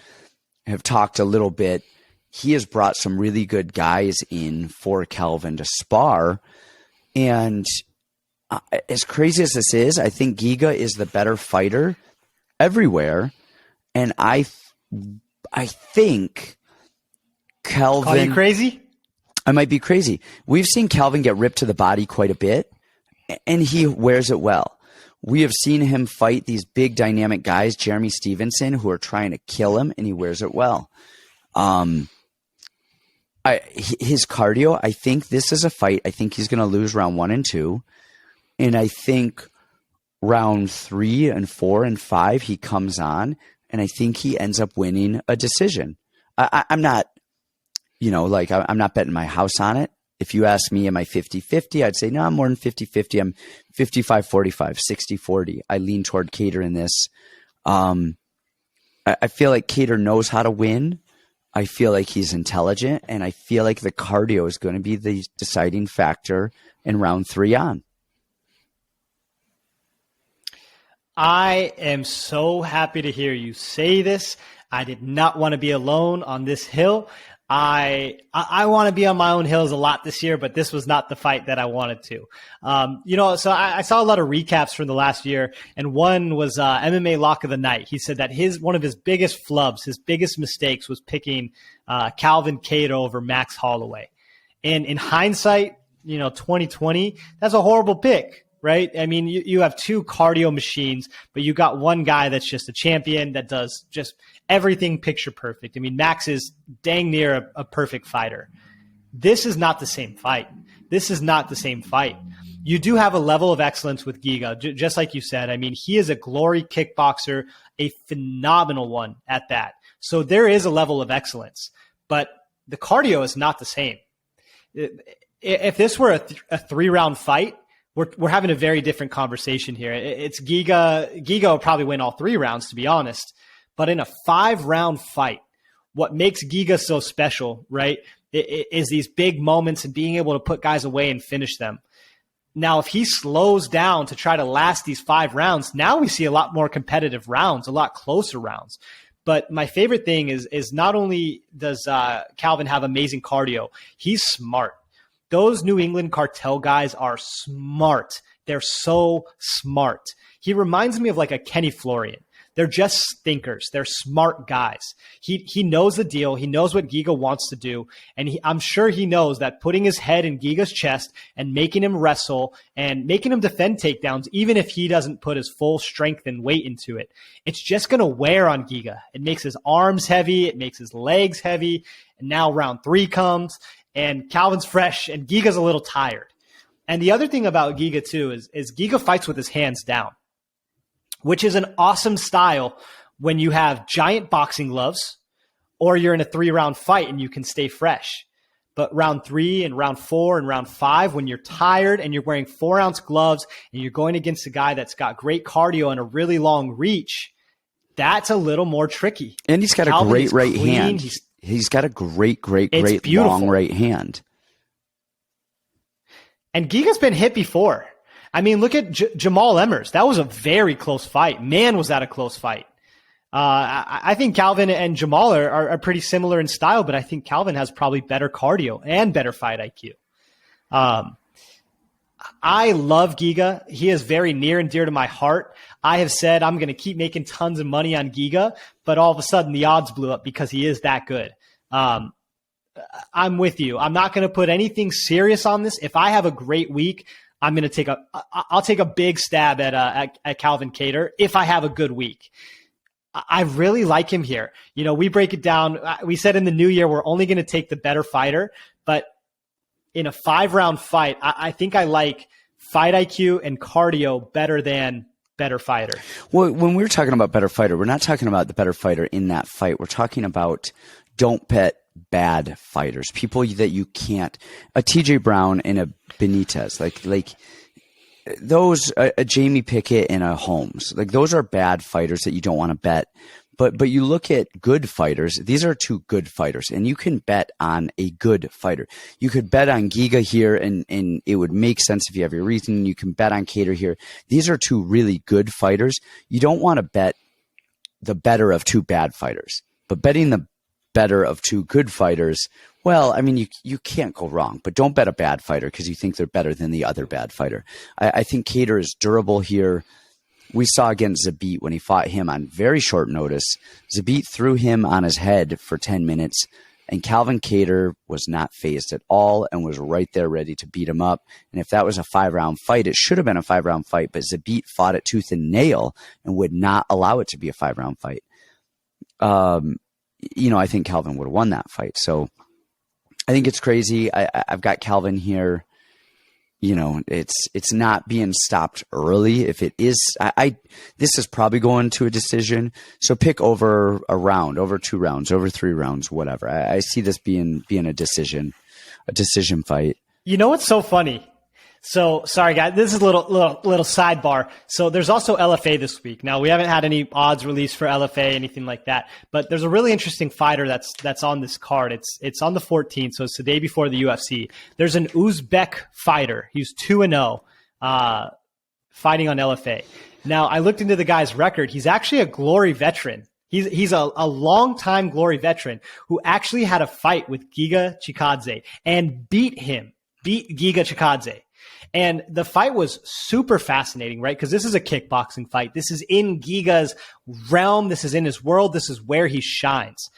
have talked a little bit, he has brought some really good guys in for Kelvin to spar. And as crazy as this is, I think Giga is the better fighter everywhere. And I think Kelvin... Call you crazy? I might be crazy. We've seen Kelvin get ripped to the body quite a bit, and he wears it well. We have seen him fight these big dynamic guys, Jeremy Stevenson, who are trying to kill him, and he wears it well. His cardio, I think this is a fight. I think he's going to lose round 1 and 2. And I think round 3 and 4 and 5, he comes on, and I think he ends up winning a decision. I'm not, I'm not betting my house on it. If you ask me, am I 50-50? I'd say, no, I'm more than 50-50. I'm 55-45, 60-40. I lean toward Kattar in this. I feel like Kattar knows how to win. I feel like he's intelligent, and I feel like the cardio is going to be the deciding factor in round 3 on. I am so happy to hear you say this. I did not want to be alone on this hill. I want to be on my own hills a lot this year, but this was not the fight that I wanted to. So I saw a lot of recaps from the last year, and one was MMA Lock of the Night. He said that one of his biggest flubs, his biggest mistakes was picking Calvin Kattar over Max Holloway. And in hindsight, 2020, that's a horrible pick. Right? I mean, you have two cardio machines, but you got one guy that's just a champion that does just everything picture perfect. I mean, Max is dang near a perfect fighter. This is not the same fight. This is not the same fight. You do have a level of excellence with Giga, just like you said. I mean, he is a glory kickboxer, a phenomenal one at that. So there is a level of excellence, but the cardio is not the same. If this were a 3-round fight, we're having a very different conversation here. It's Giga. Giga will probably win all 3 rounds, to be honest. But in a 5-round fight, what makes Giga so special, right, is these big moments and being able to put guys away and finish them. Now, if he slows down to try to last these 5 rounds, now we see a lot more competitive rounds, a lot closer rounds. But my favorite thing is not only does Calvin have amazing cardio, he's smart. Those New England cartel guys are smart. They're so smart. He reminds me of like a Kenny Florian. They're just thinkers. They're smart guys. He knows the deal. He knows what Giga wants to do. And I'm sure he knows that putting his head in Giga's chest and making him wrestle and making him defend takedowns, even if he doesn't put his full strength and weight into it, it's just going to wear on Giga. It makes his arms heavy. It makes his legs heavy. And now round 3 comes. And Calvin's fresh, and Giga's a little tired. And the other thing about Giga, too, is Giga fights with his hands down, which is an awesome style when you have giant boxing gloves or you're in a 3-round fight and you can stay fresh. But round 3 and round 4 and round 5, when you're tired and you're wearing 4-ounce gloves and you're going against a guy that's got great cardio and a really long reach, that's a little more tricky. And he's got a great right hand. He's got a great long right hand. And Giga's been hit before. I mean, look at Jamal Emmers. That was a very close fight. Man, was that a close fight. I think Calvin and Jamal are pretty similar in style, but I think Calvin has probably better cardio and better fight IQ. I love Giga. He is very near and dear to my heart. I have said I'm going to keep making tons of money on Giga, but all of a sudden the odds blew up because he is that good. I'm with you. I'm not going to put anything serious on this. If I have a great week, I'm going to I'll take a big stab at Calvin Kattar if I have a good week. I really like him here. We break it down. We said in the new year, we're only going to take the better fighter, but in a 5-round fight, I think I like fight IQ and cardio better than better fighter. Well, when we're talking about better fighter, we're not talking about the better fighter in that fight. We're talking about don't bet bad fighters, people that you can't. A TJ Brown and a Benitez, like those, a Jamie Pickett and a Holmes, like those are bad fighters that you don't want to bet. But you look at good fighters, these are 2 good fighters, and you can bet on a good fighter. You could bet on Giga here, and it would make sense if you have your reason. You can bet on Kattar here. These are 2 really good fighters. You don't want to bet the better of 2 bad fighters. But betting the better of two good fighters, well, I mean, you can't go wrong, but don't bet a bad fighter because you think they're better than the other bad fighter. I think Kattar is durable here. We saw against Zabit when he fought him on very short notice. Zabit threw him on his head for 10 minutes, and Calvin Kattar was not fazed at all and was right there ready to beat him up. And if that was a 5-round fight, it should have been a 5-round fight, but Zabit fought it tooth and nail and would not allow it to be a 5-round fight. I think Calvin would have won that fight. So I think it's crazy. I've got Calvin here. It's not being stopped early. If it is, this is probably going to a decision. So pick over a round, over 2 rounds, over 3 rounds, whatever. I see this being a decision fight. You know what's so funny? So sorry, guys. This is a little sidebar. So there's also LFA this week. Now we haven't had any odds released for LFA, anything like that. But there's a really interesting fighter that's on this card. It's on the 14th, so it's the day before the UFC. There's an Uzbek fighter. He's 2-0, fighting on LFA. Now I looked into the guy's record. He's actually a Glory veteran. He's a long-time Glory veteran who actually had a fight with Giga Chikadze and beat Giga Chikadze. And the fight was super fascinating, right? Because this is a kickboxing fight. This is in Giga's realm. This is in his world. This is where he shines.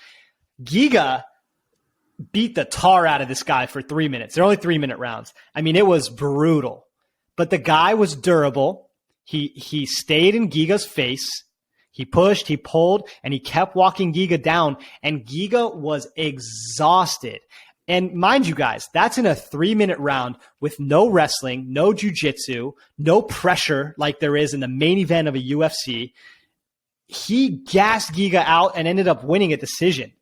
Giga beat the tar out of this guy for 3 minutes. They're only 3-minute rounds. I mean, it was brutal. But the guy was durable. He stayed in Giga's face. He pushed, he pulled, and he kept walking Giga down. And Giga was exhausted. And mind you guys, that's in a 3-minute round with no wrestling, no jiu-jitsu, no pressure like there is in the main event of a UFC. He gassed Giga out and ended up winning a decision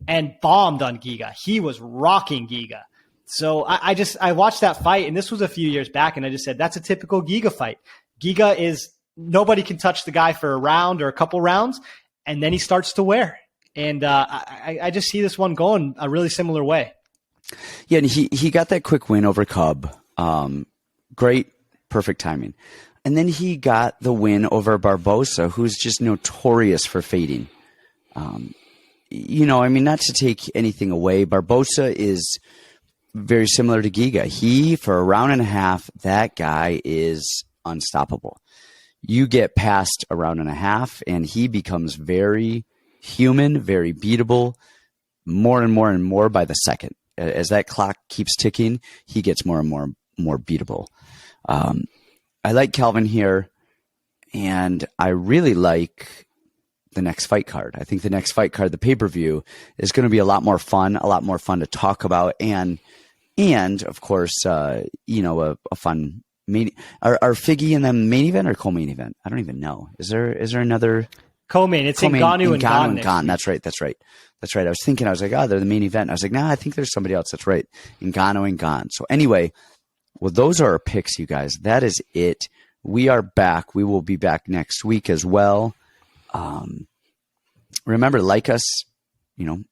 and bombed on Giga. He was rocking Giga. So I watched that fight, and this was a few years back, and I just said, that's a typical Giga fight. Giga is, nobody can touch the guy for a round or a couple rounds, and then he starts to wear. And I just see this one going a really similar way. Yeah, and he got that quick win over Cub. Great, perfect timing. And then he got the win over Barbosa, who's just notorious for fading. Not to take anything away, Barbosa is very similar to Giga. For a round and a half, that guy is unstoppable. You get past a round and a half, and he becomes very human, very beatable, more and more and more by the second. As that clock keeps ticking, he gets more and more beatable. I like Calvin here, and I really like the next fight card. I think the next fight card, the pay-per-view, is going to be a lot more fun to talk about, and of course, a fun main. Are Figgy in the main event or co-main event? I don't even know. Is there another co-main? It's Ngannou and Gane. That's right. I was thinking, they're the main event. I was like, nah, I think there's somebody else. That's right. Ngannou and Gane. So anyway, well, those are our picks, you guys. That is it. We are back. We will be back next week as well. Remember, like us,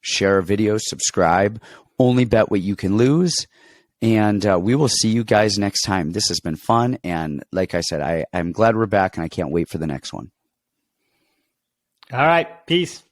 share our videos, subscribe, only bet what you can lose. And we will see you guys next time. This has been fun. And like I said, I'm glad we're back, and I can't wait for the next one. All right. Peace.